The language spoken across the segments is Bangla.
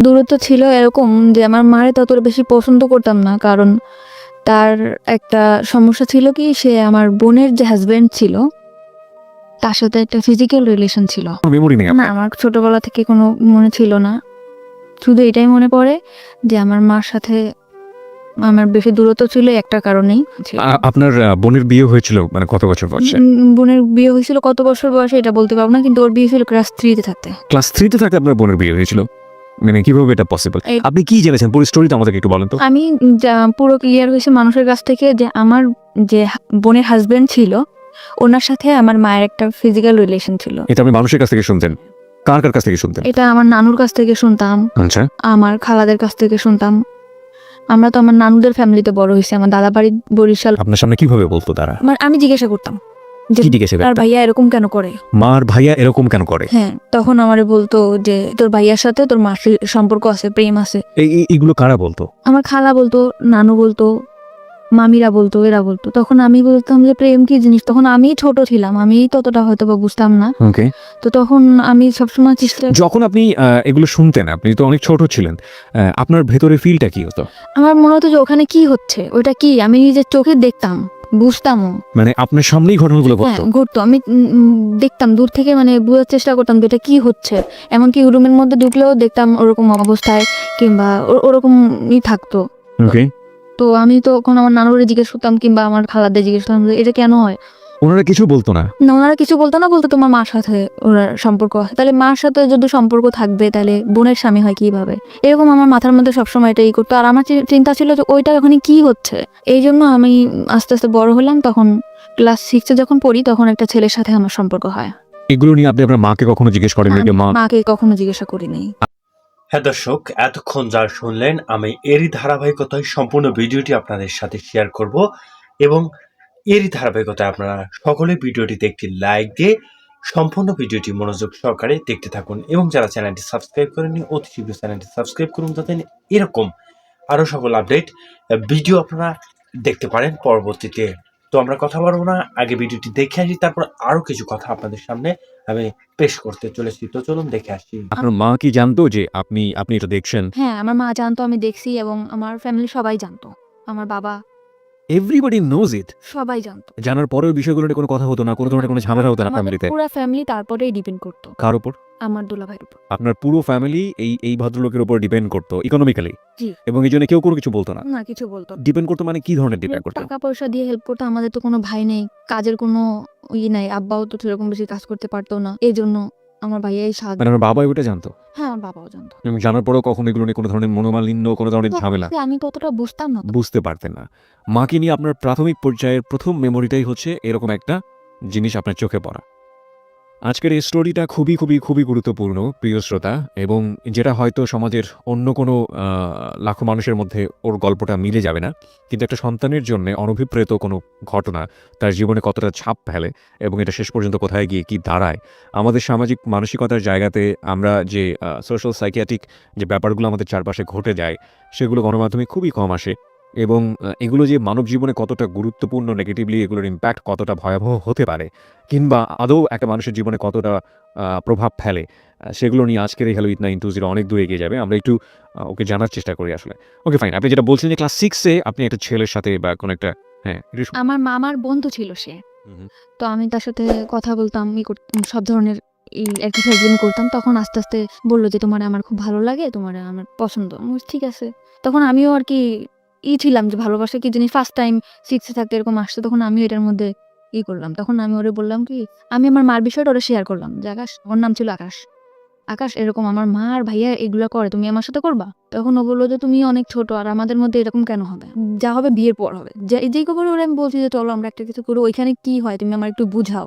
দূরত্ব ছিল এরকম যে আমার মারে ততটা বেশি পছন্দ করতাম না, কারণ তার একটা সমস্যা ছিল কি, সে আমার বোনের যে হাজবেন্ড ছিল তার সাথে একটা ফিজিক্যাল রিলেশন ছিল। মেমোরি নেই না, আপনার? আমার ছোটবেলা থেকে কোনো মনে ছিল না, শুধু এটাই মনে পড়ে যে আমার মার সাথে আমার বেশি দূরত্ব ছিল একটা কারণেই ছিল। আপনার বোনের বিয়ে হয়েছিল মানে কত বছর বয়সে? বোনের বিয়ে হয়েছিল কত বছর বয়সে এটা বলতে পারবো না, কিন্তু ওর বিয়ে ছিল ক্লাস 3-তে থাকতে। ক্লাস 3-তে থাকতে আপনার বোনের বিয়ে হয়েছিল? মানে কিভাবে এটা পসিবল? আপনি কি জেনেছেন পুরো স্টোরিটা আমাদেরকে একটু বলেন তো। আমি পুরো ক্লিয়ার হয়েছে মানুষের কাছ থেকে যে আমার যে বোনের হাজবেন্ড ছিল ওনার সাথে আমার মায়ের একটা ফিজিক্যাল রিলেশন ছিল। এটা আপনি মানুষের কাছ থেকে শুনতেন? কার কার কাছ থেকে শুনতেন? এটা আমার নানুর কাছ থেকে শুনতাম, আচ্ছা। আমার খালাদের কাছ থেকে শুনতাম। আমরা তো আমার নানুদের ফ্যামিলিতে বড় হয়েছি, আমার দাদা বাড়ি বরিশাল। আপনার সামনে কিভাবে বলতো তারা? আমি জিজ্ঞাসা করতাম যে কি জিজ্ঞেস তার করতেন? ভাইয়া এরকম কেন করে। মার ভাইয়া এরকম কেন করে? হ্যাঁ, তখন আমারে বলতো যে তোর ভাইয়ার সাথে তোর মার সম্পর্ক আছে, প্রেম আছে। এইগুলো কারা বলতো? আমার খালা বলতো, নানু বলতো, মামিরা বলতো, এরা বলতো। তখন আমি বলতাম যে প্রেম কি জিনিস, তখন আমি ছোট ছিলাম, আমি ততটা হয়তো বা বুঝতাম না। ওকে। তো তখন আমি সবসময় চেষ্টা, যখন আপনি এগুলো শুনতেন, আপনি তো অনেক ছোট ছিলেন, আপনার ভেতরে ফিলটা কি হতো? আমার মনে হতো যে ওখানে কি হচ্ছে, ওটা কি, আমি নিজের চোখে দেখতাম, বুঝতামও। মানে আপনার সামনেই ঘটনাগুলো হ্যাঁ, ঘটতো? ঘুরতো, আমি দেখতাম দূর থেকে, মানে বোঝার চেষ্টা করতাম যে এটা কি হচ্ছে। এমনকি রুমের মধ্যে ঢুকলেও দেখতাম ওরকম অবস্থায়, কিংবা ওরকমই থাকতো। ওকে। তো আমি তখন আমার নানুরে জিজ্ঞেস করতাম, কিংবা আমার খালাদের জিজ্ঞেস করতাম যে এটা কেন হয়। ওনারা কিছু বলতো না? না, ওনারা কিছু বলতো না, বলতো তোমার মার সাথে ওনার সম্পর্ক আছে। তাহলে মার সাথে যদি সম্পর্ক থাকবে তাহলে বোনের স্বামী হয় কিভাবে, এরকম আমার মাথার মধ্যে সবসময় এটাই করতো। আর আমার চিন্তা ছিল যে ওইটা ওখানে কি হচ্ছে। এই জন্য আমি আস্তে আস্তে বড় হলাম, তখন ক্লাস 6-এ যখন পড়ি তখন একটা ছেলের সাথে আমার সম্পর্ক হয়। এগুলো নিয়ে আপনি আপনার মাকে কখনো জিজ্ঞেস করেন আমি যে মা? মাকে কখনো জিজ্ঞাসা করিনি। হ্যাঁ দর্শক, এতক্ষণ যা শুনলেন আমি এরই ধারাবাহিকতায় সম্পূর্ণ ভিডিওটি আপনাদের সাথে শেয়ার করব, এবং এরই ধারাবাহিকতায় আপনারা সকলে ভিডিওটিতে একটি লাইক দিয়ে সম্পূর্ণ ভিডিওটি মনোযোগ সহকারে দেখতে থাকুন, এবং যারা চ্যানেলটি সাবস্ক্রাইব করেননি অতি শীঘ্র চ্যানেলটি সাবস্ক্রাইব করুন, যাতে এরকম আরও সকল আপডেট ভিডিও আপনারা দেখতে পারেন পরবর্তীতে। তো আমরা কথা বলবো না, আগে ভিডিওটি দেখে আসি, তারপর আরও কিছু কথা আপনাদের সামনে আমি পেশ করতে চলেছি। তো চলুন দেখে আসি। আপনার মা কি জানতো যে আপনি এটা দেখছেন? হ্যাঁ, আমার মা জানতো আমি দেখছি, এবং আমার ফ্যামিলি সবাই জানতো, আমার বাবা এভরিবডি নোজ ইট। সবাই জানতো। জানার পরেও বিষয়গুলো নিয়ে কোনো কথা হতো না, কোনো ধরনের কোনো ঝামেলা হতো না ফ্যামিলিতে? পুরো ফ্যামিলি তারপরেই ডিপেন্ড করতো কার উপর? আমার দুলাভাইয়ের উপর। আপনার পুরো ফ্যামিলি এই ভদ্রলোকের উপর ডিপেন্ড করতো ইকোনমিক্যালি? জি। এবং এই জন্য কেউ কোনো কিছু বলতো না? না, কিছু বলতো না। ডিপেন্ড করতো মানে কি ধরনের ডিপেন্ড করতো? টাকা পয়সা দিয়ে হেল্প করতো। আমাদের তো কোনো ভাই নেই, কাজের কোনো নাই, আব্বাও তো সেরকম বেশি কাজ করতে পারতো না, এই জন্য আমার ভাইয়াই সাহায্য। মানে আমার বাবা ওটা জানতো? হ্যাঁ, আমার বাবাও জানতো। এবং জানার পরেও কখনো এগুলো নিয়ে কোনো ধরনের মনোমালিন্য, কোনো ধরনের ঝামেলা আমি ততটা বুঝতাম না তো। বুঝতে পারতেন না? মাকে নিয়ে আপনার প্রাথমিক পর্যায়ের প্রথম মেমোরিটাই হচ্ছে এরকম একটা জিনিস আপনার চোখে পড়া। আজকের এই স্টোরিটা খুবই খুবই খুবই গুরুত্বপূর্ণ প্রিয় শ্রোতা, এবং যেটা হয়তো সমাজের অন্য কোনো লাখো মানুষের মধ্যে ওর গল্পটা মিলে যাবে না, কিন্তু একটা সন্তানের জন্য অনভিপ্রেত কোনো ঘটনা তার জীবনে কতটা ছাপ ফেলে এবং এটা শেষ পর্যন্ত কোথায় গিয়ে কি দাঁড়ায়। আমাদের সামাজিক মানসিকতার জায়গাতে আমরা যে সোশ্যাল সাইকিয়াট্রিক যে ব্যাপারগুলো আমাদের চারপাশে ঘটে যায় সেগুলো গণমাধ্যমে খুবই কম আসে, এবং এগুলো যে মানব জীবনে কতটা গুরুত্বপূর্ণ, নেগেটিভলি এগুলোর ইম্প্যাক্ট কতটা ভয়াবহ হতে পারে, কিংবা আদৌ একটা মানুষের জীবনে কতটা প্রভাব ফেলে, সেগুলো নিয়ে আজকের এই হ্যালো ইট 920 অনেক দূর এগিয়ে যাবে। আমরা একটু ওকে জানার চেষ্টা করি আসলে। ওকে ফাইন, আপনি যেটা বলছেন যে ক্লাস 6-এ আপনি একটা ছেলের সাথে বা কোনো একটা, হ্যাঁ আমার মামার বন্ধু ছিল সে। তো আমি তার সাথে কথা বলতাম, করতাম সব ধরনের এক্সারসাইজ করতাম। তখন আস্তে আস্তে বললো যে তোমার আমার খুব ভালো লাগে, তোমার আমার পছন্দ। আমি বলছি, ঠিক আছে। তখন আমিও আর কি ছিলাম যে ভালোবাসা কি জিনিস, ফার্স্ট টাইম 6-এ থাকতে এরকম আসছে, তখন আমিও এটার মধ্যে করলাম। তখন আমি ওরে বললাম কি, আমি আমার মার বিষয়টা ওরা শেয়ার করলাম যে আকাশ, ওর নাম ছিল আকাশ, আকাশ এরকম আমার মা আর ভাইয়া এগুলা করে, তুমি আমার সাথে করবা? তখন ও বললো যে তুমি অনেক ছোট, আর আমাদের মধ্যে এরকম কেন হবে, যা হবে বিয়ের পর হবে। যেই খবর ওরে আমি বলছি যে চলো আমরা একটা কিছু করবো, ওইখানে কি হয় তুমি আমার একটু বুঝাও।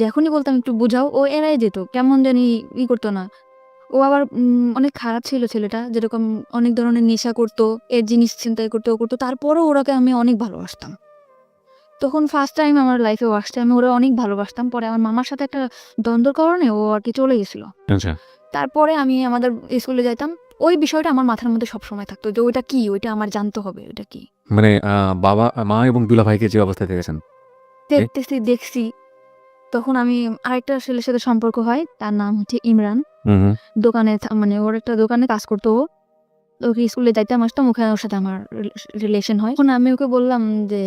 যখনই বলতাম একটু বুঝাও, ও এড়াই যেত, কেমন জানি করতো না। ও আবার অনেক খারাপ ছিল ছেলেটা, যেরকম অনেক ধরনের নেশা করতো, এর জিনিস ছিনতাই করতো, ও করতো। তারপরেও ওরাকে আমি অনেক ভালোবাসতাম। তখন ফার্স্ট টাইম আমার লাইফে ও আসছে, আমি ওরা অনেক ভালোবাসতাম। পরে আমার মামার সাথে একটা দ্বন্দ্বের কারণে ও আর কি চলে গেছিল। আচ্ছা। তারপরে আমি আমাদের স্কুলে যাইতাম, ওই বিষয়টা আমার মাথার মধ্যে সবসময় থাকতো যে ওইটা কি, ওইটা আমার জানতে হবে, ওইটা কি। মানে বাবা, মা এবং দুলা ভাইকে যে অবস্থায় দেখেছেন? দেখছি, তখন আমি আরেকটা ছেলের সাথে সম্পর্ক হয়, তার নাম হচ্ছে ইমরান। হুম। দোকানে মানে ওর একটা দোকানে কাজ করতো ও। ওকে স্কুলে যাইতাম আসতাম, ওখানে ওর সাথে আমার রিলেশন হয়। এখন আমি ওকে বললাম যে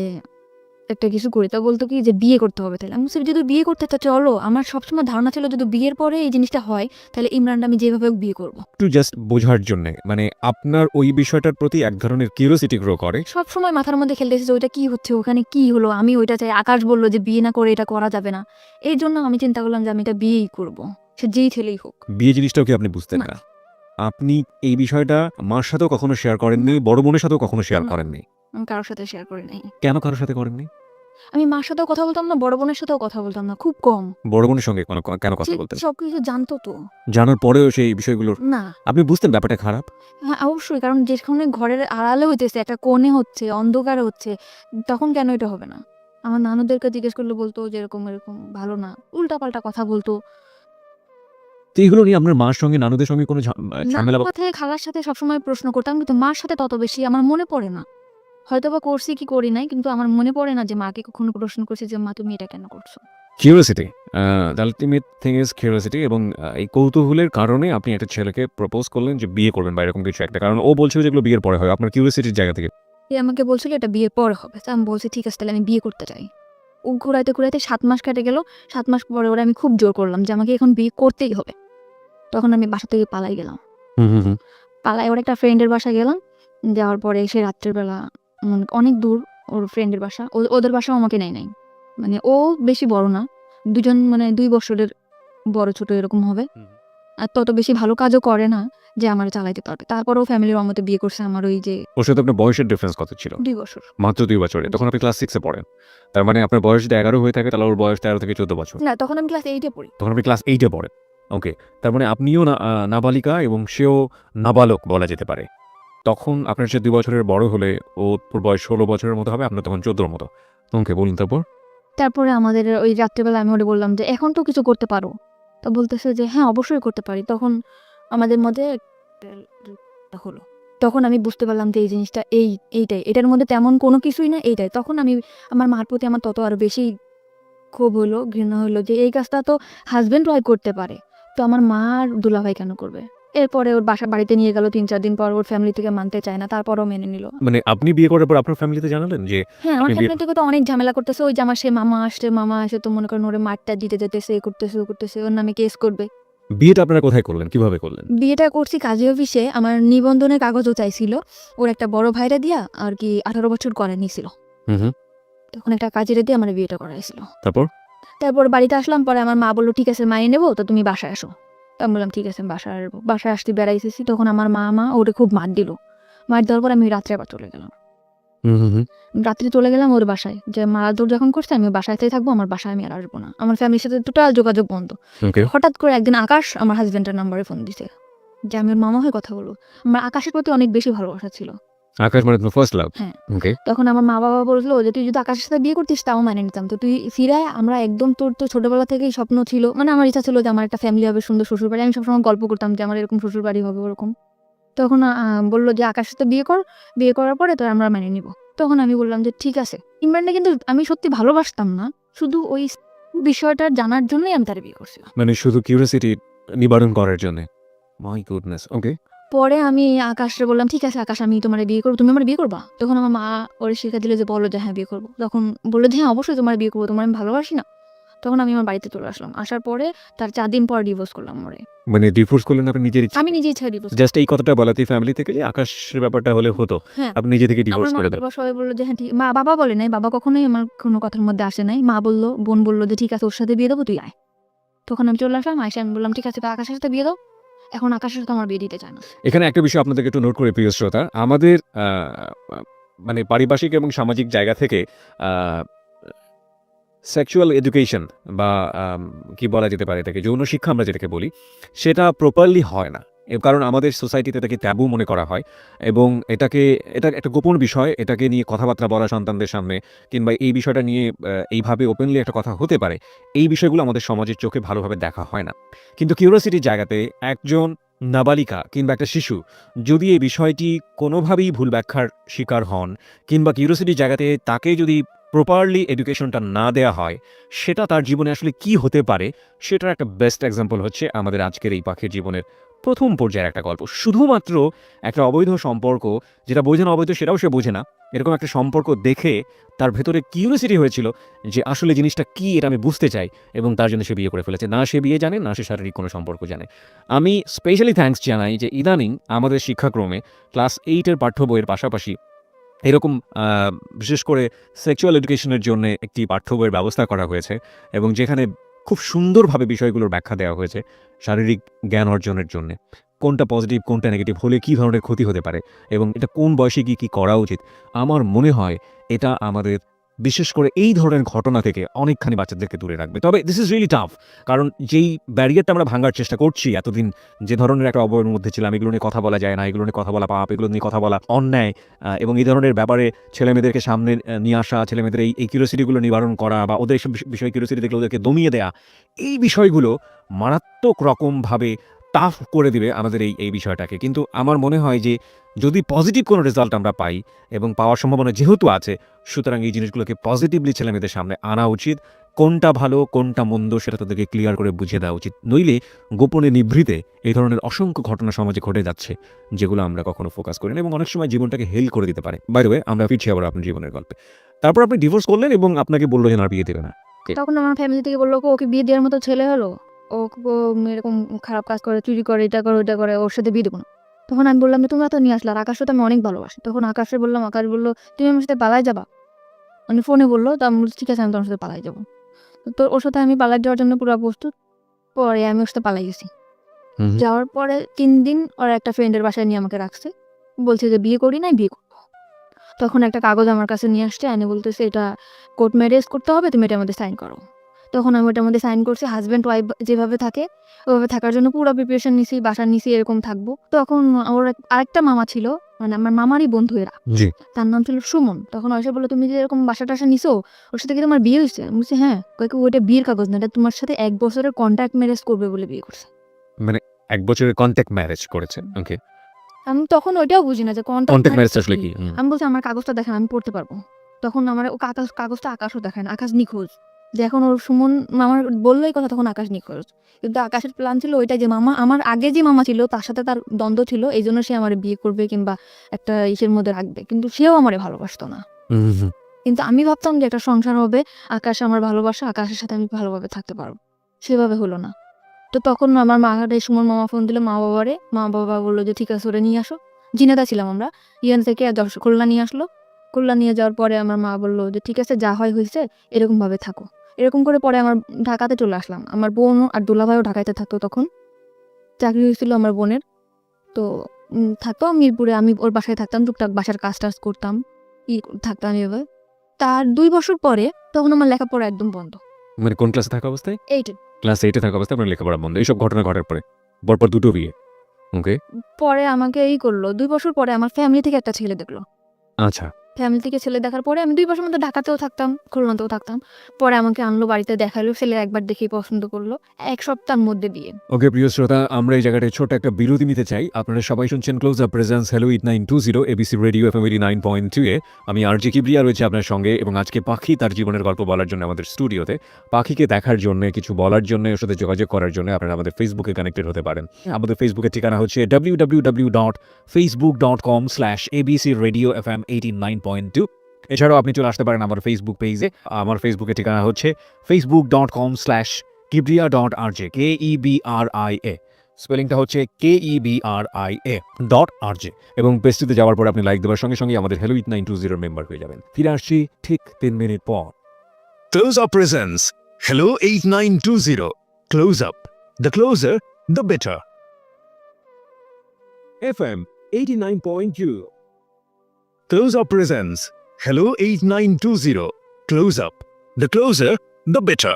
একটা কিছু করি, তো বলতো কি যে বিয়ে করতে হবে। তাহলে আমি বলছি, যদি বিয়ে করতে চাও চলো। আমার সবসময় ধারণা ছিল যদি বিয়ের পরে এই জিনিসটা হয় তাহলে ইমরানটা আমি যেভাবে হোক বিয়ে করবো। একটু জাস্ট বোঝার জন্য, মানে আপনার ওই বিষয়টার প্রতি এক ধরনের কিউরিওসিটি গ্রো করে। সবসময় মাথার মধ্যে খেলতেছে যে ওইটা কি হচ্ছে, ওখানে কি হলো, আমি ওইটা চাই। আকাশ বললো যে বিয়ে না করে এটা করা যাবে না, এই জন্য আমি চিন্তা করলাম যে আমি এটা বিয়েই করবো, সে যেই ছেলেই হোক। বিয়ে জিনিসটাও কি আপনি বুঝতেন না। না? আপনি এই বিষয়টা মার সাথেও কখনো শেয়ার করেননি, বড় বোনের সাথেও কখনো শেয়ার না। করেননি? আমি কারোর সাথে শেয়ার করি নাই। কেন কারোর সাথে করেননি? আমি মার সাথেও কথা বলতাম না, বড় বোনের সাথেও কথা বলতাম না, খুব কম। বড় বোনের সঙ্গে কেন কথা সে বলতেন? সবকিছু জানতো তো। জানার পরেও সেই বিষয়গুলোর না। আপনি বুঝতেন ব্যাপারটা খারাপ? হ্যাঁ, অবশ্যই। কারণ যেখানে ঘরের আড়ালে হইতেছে, একটা কোণে হচ্ছে, অন্ধকারে হচ্ছে, তখন কেন এটা হবে না? আমার নানুদেরকে জিজ্ঞেস করলে বলতো যে এরকম, এরকম ভালো না। উল্টাপাল্টা কথা বলতো। তো এগুলো নিয়ে আপনার মার সঙ্গে নানুদের সঙ্গে কোনো ঝামেলা নানুর সাথে খালার সাথে সবসময় প্রশ্ন করতাম, কিন্তু মার সাথে তত বেশি আমার মনে পড়ে না। হয়তোবা করছি কি করি নাই, কিন্তু আমার মনে পড়ে না যে মাকে কখনো প্রশ্ন করছি যে মা তুমি এটা কেন করছো? Curiosity, the ultimate thing is curiosity, এবং এই কৌতূহলের কারণে আপনি একটা ছেলেকে প্রপোজ করলেন যে বিয়ে করবেন বা এরকম কিছু একটা, কারণ ও বলছিল যেগুলো বিয়ের পরে হয়, আপনার কিউরিওসিটির জায়গা থেকে। সে আমাকে বলছিল এটা বিয়ের পরে হবে। তো আমি বলছি ঠিক আছে তাহলে আমি বিয়ে করতে চাই। ও ঘুরাইতে ঘুরাইতে ৭ মাস কেটে গেল। ৭ মাস পরে ওরে আমি খুব জোর করলাম যে আমাকে এখন বিয়ে করতেই হবে। তখন আমি বাসা থেকে পালাই গেলাম। হুম। পালায় ওর একটা ফ্রেন্ডের বাসায় গেলাম। যাওয়ার পরে সে রাত্রের বেলা অনেক দূর ওর ফ্রেন্ডের বাসা। ওদের বাসাও আমাকে নেয় নাই। মানে ও বেশি বড় না। দুজন মানে ২ বছরের বড় ছোট এরকম হবে। আর তত বেশি ভালো কাজও করে না যে আমারে চালাইতে পারবে। তারপরেও ফ্যামিলির অমতে বিয়ে করছে আমার ওই যে ওর সাথে আপনার বয়সের ডিফারেন্স কত ছিল? ২ বছর। মাত্র ২ বছরে। তখন আপনি ক্লাস 6 এ পড়েন। তার মানে আপনার বয়স যদি ১১ হয়ে থাকে তাহলে ওর বয়স ১৩ থেকে ১৪ বছর। না, তখন আমি ক্লাস 8 এ পড়ি। তখন আপনি ক্লাস 8 এ পড়েন। ওকে। তার মানে আপনিও নাবালিকা এবং সেও নাবালক বলা যেতে পারে। তখন আপনার চেয়ে ২ বছরের বড় হলে ওর বয়স ১৬ বছরের মতো হবে, আপনার তখন ১৪ র মতো। ওকে, বলুন তারপর? তারপরে আমাদের ওই রাত্রেবেলা আমি ওরে বললাম যে, "এখন তো কিছু করতে পারো?" তো বলতেছে যে, "হ্যাঁ, অবশ্যই করতে পারি।" তখন আমাদের মধ্যে একটা হলো। তখন আমি বুঝতে পারলাম যে এই জিনিসটা এইটাই। এটার মধ্যে তেমন কোনো কিছুই না, এইটাই। তখন আমি আমার মার প্রতি আমার তত আরো বেশি ক্ষোভ হইলো, ঘৃণা হইলো যে এই কাজটা তো হাসব্যান্ড ওয়াইফ করতে পারে। তো আমার মা আর দুলাভাই কেন করবে? এরপরে ওর বাড়িতে নিয়ে গেল ৩-৪ দিন পর। ওর ফ্যামিলি থেকে মানতে চায় না। তারপরেও মেনে নিল। মানে আপনি বিয়ে করার পর আপনার ফ্যামিলিতে জানালেন যে হ্যাঁ, আমার আপনি বিয়ে ফ্যামিলি থেকে তো অনেক ঝামেলা করতেছে। ওই যে আমার সে মামা আসে তো মনে করেন ওরে মারটা দিতে যেতেছে, এ করতেছে, ও করতেছে, ওর নামে কেস করবে। বিয়েটা আপনারা কোথায় করলেন? কিভাবে করলেন? বিয়েটা করছি কাজী অফিসে। আমার নিবন্ধনের কাগজও চাইছিল। ওর একটা বড় ভাইরা দিয়া আর কি ১৮ বছর করে নিছিল। হুম। তখন একটা কাজীরে দিয়ে আমার বিয়েটা করাইছিল। তারপর? তারপর বাড়িতে আসলাম, পরে আমার মা বলল, "ঠিক আছে মানিয়ে নেবো, তো তুমি বাসায় আসো।" তো আমি বললাম, "ঠিক আছে আমি বাসায় আসবো।" বাসায় আসতে বেড়াইতেছি, তখন আমার মা ওরে খুব মার দিল। মার দেওয়ার পর আমি রাত্রে আবার চলে গেলাম। হুম। রাত্রে চলে গেলাম ওর বাসায়। যে মারাদৌড় যখন করছে আমি বাসাতেই থাকবো, আমার বাসায় আমি আর আসবো না। আমার ফ্যামিলির সাথে টোটাল যোগাযোগ বন্ধ। ওকে। হঠাৎ করে একদিন আকাশ আমার হাসব্যান্ডের নাম্বারে ফোন দিছে যে আমি ওর মামা হয়ে কথা বলবো। আমার আকাশের প্রতি অনেক বেশি ভালোবাসা ছিল। আকাশ মানে তোমার ফার্স্ট লাভ? হ্যাঁ। ওকে। তখন আমার মা-বাবা বলল যে, "তুই যদি আকাশের সাথে বিয়ে করতিস তাও মেনে নিতাম। তো তুই ফিরায় আমরা একদম তোর তো ছোটবেলা থেকেই স্বপ্ন ছিল।" মানে আমার ইচ্ছা ছিল যে আমার একটা ফ্যামিলি হবে, সুন্দর শ্বশুরবাড়ি। আমি সবসময় গল্প করতাম যে আমার এরকম শ্বশুরবাড়ি হবে ওরকম। তখন বলল যে, "আকাশের সাথে বিয়ে কর। বিয়ে করার পরে তোর আমরা মেনে নিব।" তখন আমি বললাম যে, "ঠিক আছে।" ইমরানকে কিন্তু আমি সত্যি ভালোবাসতাম না। শুধু ওই বিষয়টা জানার জন্যই আমি তারে বিয়ে করছিলাম। মানে শুধু কিউরিওসিটি নিবারণ করার জন্য। My goodness! ওকে। পরে আমি আকাশরে বললাম, "ঠিক আছে আকাশ, আমি তোমারে বিয়ে করব। তুমি আমারে বিয়ে করবা?" তখন আমার মা ওরে শিখা দিল যে, "বলো যে হ্যাঁ বিয়ে করব।" তখন বলল যে, "হ্যাঁ অবশ্যই তোমারে বিয়ে করব। তোমারে আমি ভালোবাসি না?" তখন আমি আমার বাড়িতে চলে আসলাম। আসার পরে তার ৪ দিন পর ডিভোর্স করলাম ওরে। মানে ডিভোর্স করলেন আপনি নিজের ইচ্ছায়? আমি নিজে ইচ্ছায় ডিভোর্স। জাস্ট এই কথাটা বলাতেই ফ্যামিলি থেকে যে আকাশের ব্যাপারটা হলে হতো, হ্যাঁ। আপনি নিজে থেকে আমার ডিভোর্স করে দেন। মা-বাবা সবাই বলল যে হ্যাঁ ঠিক। বাবা বলে নাই। বাবা কখনোই আমার কোনো কথার মধ্যে আসে নাই। মা বলল, বোন বলল যে, "ঠিক আছে ওর সাথে বিয়ে দেবো, তুই আয়।" তখন আমি চলে আসলাম। আইসা আমি বললাম, "ঠিক আছে তো আকাশের সাথে বিয়ে দাও।" এখন আকাশের সাথে আমার বিয়ে দিতে চায় না। এখানে একটা বিষয় আপনাদেরকে একটু নোট করে প্রিয় শ্রোতা, আমাদের মানে পারিপার্শ্বিক এবং সামাজিক জায়গা থেকে সেক্সুয়াল এডুকেশন বা কি বলা যেতে পারে এটাকে, যৌন শিক্ষা আমরা যেটাকে বলি, সেটা প্রপারলি হয় না। এর কারণ আমাদের সোসাইটিতে এটাকে ট্যাবু মনে করা হয় এবং এটা একটা গোপন বিষয়। এটাকে নিয়ে কথাবার্তা বলা সন্তানদের সামনে কিংবা এই বিষয়টা নিয়ে এইভাবে ওপেনলি একটা কথা হতে পারে, এই বিষয়গুলো আমাদের সমাজের চোখে ভালোভাবে দেখা হয় না। কিন্তু কিউরিওসিটির জায়গাতে একজন নাবালিকা কিংবা একটা শিশু যদি এই বিষয়টি কোনোভাবেই ভুল ব্যাখ্যার শিকার হন কিংবা কিউরিওসিটির জায়গাতে তাকে যদি প্রপারলি এডুকেশনটা না দেয়া হয় সেটা তার জীবনে আসলে কি হতে পারে সেটার একটা বেস্ট এক্সাম্পল হচ্ছে আমাদের আজকের এই পাখির জীবনের প্রথম পর্যায়ের একটা গল্প। শুধুমাত্র একটা অবৈধ সম্পর্ক, যেটা বোঝে না অবৈধ সেটাও সে বোঝে না, এরকম একটা সম্পর্ক দেখে তার ভেতরে কিউরিওসিটি হয়েছিল যে আসলে জিনিসটা কি, এটা আমি বুঝতে চাই, এবং তার জন্য সে বিয়ে করে ফেলেছে। না সে বিয়ে জানে, না সে শারীরিক কোনো সম্পর্ক জানে। আমি স্পেশালি থ্যাঙ্কস জানাই যে ইদানিং আমাদের শিক্ষাক্রমে ক্লাস 8-এর পাঠ্য বইয়ের পাশাপাশি এরকম বিশেষ করে সেক্সুয়াল এডুকেশনের জন্য একটি পাঠ্য বইয়ের ব্যবস্থা করা হয়েছে, এবং যেখানে খুব সুন্দরভাবে বিষয়গুলোর ব্যাখ্যা দেওয়া হয়েছে শারীরিক জ্ঞান অর্জনের জন্য। কোনটা পজিটিভ, কোনটা নেগেটিভ হলে কী ধরনের ক্ষতি হতে পারে, এবং এটা কোন বয়সে গিয়ে কী করা উচিত। আমার মনে হয় এটা আমাদের বিশেষ করে এই ধরনের ঘটনা থেকে অনেকখানি বাচ্চাদেরকে দূরে রাখবে। তবে দিস ইজ রিয়েলি টাফ, কারণ যেই ব্যারিয়ারটা আমরা ভাঙার চেষ্টা করছি, এতদিন যে ধরনের একটা অবয়ের মধ্যে ছিলাম, এগুলো নিয়ে কথা বলা যায় না, এগুলো নিয়ে কথা বলা পাপ, এগুলো নিয়ে কথা বলা অন্যায়, এবং এই ধরনের ব্যাপারে ছেলেমেয়েদেরকে সামনে নিয়ে আসা, ছেলেমেয়েদের এই কিউরিওসিটিগুলো নিবারণ করা, বা ওদের এইসব বিষয়ে কিউরিওসিটি দেখলে ওদেরকে দমিয়ে দেয়া, এই বিষয়গুলো মারাত্মক রকমভাবে টাফ করে দিবে আমাদের এই বিষয়টাকে। কিন্তু আমার মনে হয় যে যদি পজিটিভ কোনো রেজাল্ট আমরা পাই, এবং পাওয়ার সম্ভাবনা যেহেতু আছে, সুতরাং এই জিনিসগুলোকে পজিটিভলি ছেলেমেয়েদের সামনে আনা উচিত। কোনটা ভালো কোনটা মন্দ সেটা তাদেরকে ক্লিয়ার করে বুঝিয়ে দেওয়া উচিত। নইলে গোপনে নিভৃতে এই ধরনের অসংখ্য ঘটনা সমাজে ঘটে যাচ্ছে যেগুলো আমরা কখনো ফোকাস করি না, এবং অনেক সময় জীবনটাকে হেল করে দিতে পারে। বাই দ্য ওয়ে, আমরা ফিরছি আবার আপনার জীবনের গল্পে। তারপর আপনি ডিভোর্স করলেন এবং আপনাকে বললো যে না, বিয়ে দেবে না। তখন আমার ফ্যামিলি থেকে বললো ওকে বিয়ে দেওয়ার মতো ছেলে হলো, ও এরকম খারাপ কাজ করে, চুরি করে, এটা করে ওটা করে, ওর সাথে বিয়ে দেবো না। তখন আমি বললাম যে তোমরা তো নিয়ে আসলে, আর আকাশও তো আমি অনেক ভালোবাসি। তখন আকাশে বললাম, আকাশ বললো তুমি আমার সাথে পালাই যাবা। মানে ফোনে বললো, তো আমি বলছি ঠিক আছে, আমি তোমার সাথে পালাই যাবো। তো ওর সাথে আমি পালাই যাওয়ার জন্য পুরো প্রস্তুত। পরে আমি ওর সাথে পালাই গেছি। যাওয়ার পরে 3 দিন ওর একটা ফ্রেন্ডের বাসায় নিয়ে আমাকে রাখছে, বলছে যে বিয়ে করি নাই, বিয়ে করবো। তখন একটা কাগজ আমার কাছে নিয়ে আসছে, এনে বলতেছে এটা কোর্ট ম্যারেজ করতে হবে, তুমি এটার মধ্যে সাইন করো। তখন আমি ওটার মধ্যে সাইন করছি। হাজব্যান্ড ওয়াইফ যেভাবে থাকে ওইভাবে থাকার জন্য পুরো প্রিপারেশন নিছি, বাসা নিছি, এরকম থাকবো। তখন ওর আরেকটা মামা ছিল, মানে আমার মামারই বন্ধু এরা, জি। তার নাম ছিল সুমন। তখন এসে বললো তুমি যে এরকম বাসা টাসা নিছো, ওর সাথে কি তোমার বিয়ে হয়েছে? আমি বলছি হ্যাঁ। কয়েক ওইটা বিয়ের কাগজ না, এটা তোমার সাথে 1 বছরের কন্ট্যাক্ট ম্যারেজ করবে বলে বিয়ে করছে। মানে 1 বছরের কন্ট্যাক্ট ম্যারেজ করেছেন? ওকে। আমি তখন ওইটাও বুঝি না যে কন্ট্যাক্ট ম্যারেজ আসলে কি? আমি বলছি আমার কাগজটা দেখেন, আমি পড়তে পারবো। তখন আমার ও কাগজটা আকাশও দেখায় না, আকাশ নিখোঁজ। যে এখন ওর সুমন আমার বললোই কথা, তখন আকাশ নিখোঁজ। কিন্তু আকাশের প্ল্যান ছিল ওইটাই যে মামা, আমার আগে যে মামা ছিল তার সাথে তার দ্বন্দ্ব ছিল, এই জন্য সে আমার বিয়ে করবে কিংবা একটা ইসের মধ্যে রাখবে, কিন্তু সেও আমারে ভালোবাসতো না। কিন্তু আমি ভাবতাম যে একটা সংসার হবে, আকাশ আমার ভালোবাসা, আকাশের সাথে আমি ভালোভাবে থাকতে পারবো। সেভাবে হলো না। তো তখন আমার সুমন মামা ফোন দিল মা বাবারে, মা বাবা বললো যে ঠিক আছে ওরে নিয়ে আসো। জিনেদা ছিলাম আমরা, ইয়ান থেকে খুলনা নিয়ে আসলো। খুলনা নিয়ে যাওয়ার পরে আমার মা বললো যে ঠিক আছে যা হয় হয়েছে, এরকম ভাবে থাকো। এরকম করে পরে আমার ঢাকাতে চলে আসলাম। আমার বোন আর দুলাভাইও ঢাকাতে থাকতো, তখন চাকরি হয়েছিল আমার বোনের। তো থাকতো মিরপুরে, আমি ওর বাসায় থাকতাম, টুকটাক বাসার কাজ টাজ করতাম, থাকতাম এভাবে। তার 2 বছর পরে তখন আমার লেখাপড়া একদম বন্ধ। মানে কোন ক্লাসে থাকা অবস্থায়? 8 ক্লাস 8-এ থাকা অবস্থায় আপনার লেখাপড়া বন্ধ। এইসব ঘটনা ঘটার পরে পরপর 2টো বিয়ে। ওকে। পরে আমাকে করলো 2 বছর পরে আমার ফ্যামিলি থেকে একটা ছেলে দেখলো। আচ্ছা। ফ্যামিলি থেকে ছেলে দেখার পরে আমি 2 বছর মধ্যে ঢাকাতেও থাকতাম, খুলনাতেও থাকতাম। পরে আমাকে আনলো, বাড়িতে দেখালো, ছেলে একবার দেখেই পছন্দ করলো। 1 সপ্তাহের মধ্যে বিয়ে। ওকে প্রিয় শ্রোতা, আমরা এই জায়গাটায় ছোট একটা বিরতি নিতে চাই। আপনারা সবাই শুনছেন close up presence hello 8920 ABC radio FM 89.2 এ। আমি আরজে কিবরিয়া রয়েছে আপনার সঙ্গে, এবং আজকে পাখি তার জীবনের গল্প বলার জন্য আমাদের স্টুডিওতে। পাখিকে দেখার জন্য, কিছু বলার জন্য, ওর সাথে যোগাযোগ করার জন্য আপনারা আমাদের ফেসবুকে কানেক্টেড হতে পারেন। আমাদের ফেসবুকের ঠিকানা হচ্ছে www.facebook.com/abcradiofm89.2। এছাড়াও আপনি চলে আসতে পারেন আমার ফেসবুক পেজে। আমার ফেসবুকের ঠিকানা হচ্ছে facebook.com/kibria.rj, KEBRIA। স্পেলিংটা হচ্ছে KEBRIA.RJ। এবং পেজটিতে যাওয়ার পর আপনি লাইক দেওয়ার সঙ্গে সঙ্গে আমাদের হ্যালো 8920 মেম্বার হয়ে যাবেন। ফিরে আসছি ঠিক 3 মিনিট পর। Close Up presents Hello 8920. Close Up. The closer, the better. FM 89.2। Close Up presents Hello 8920. Close Up. The closer, the better.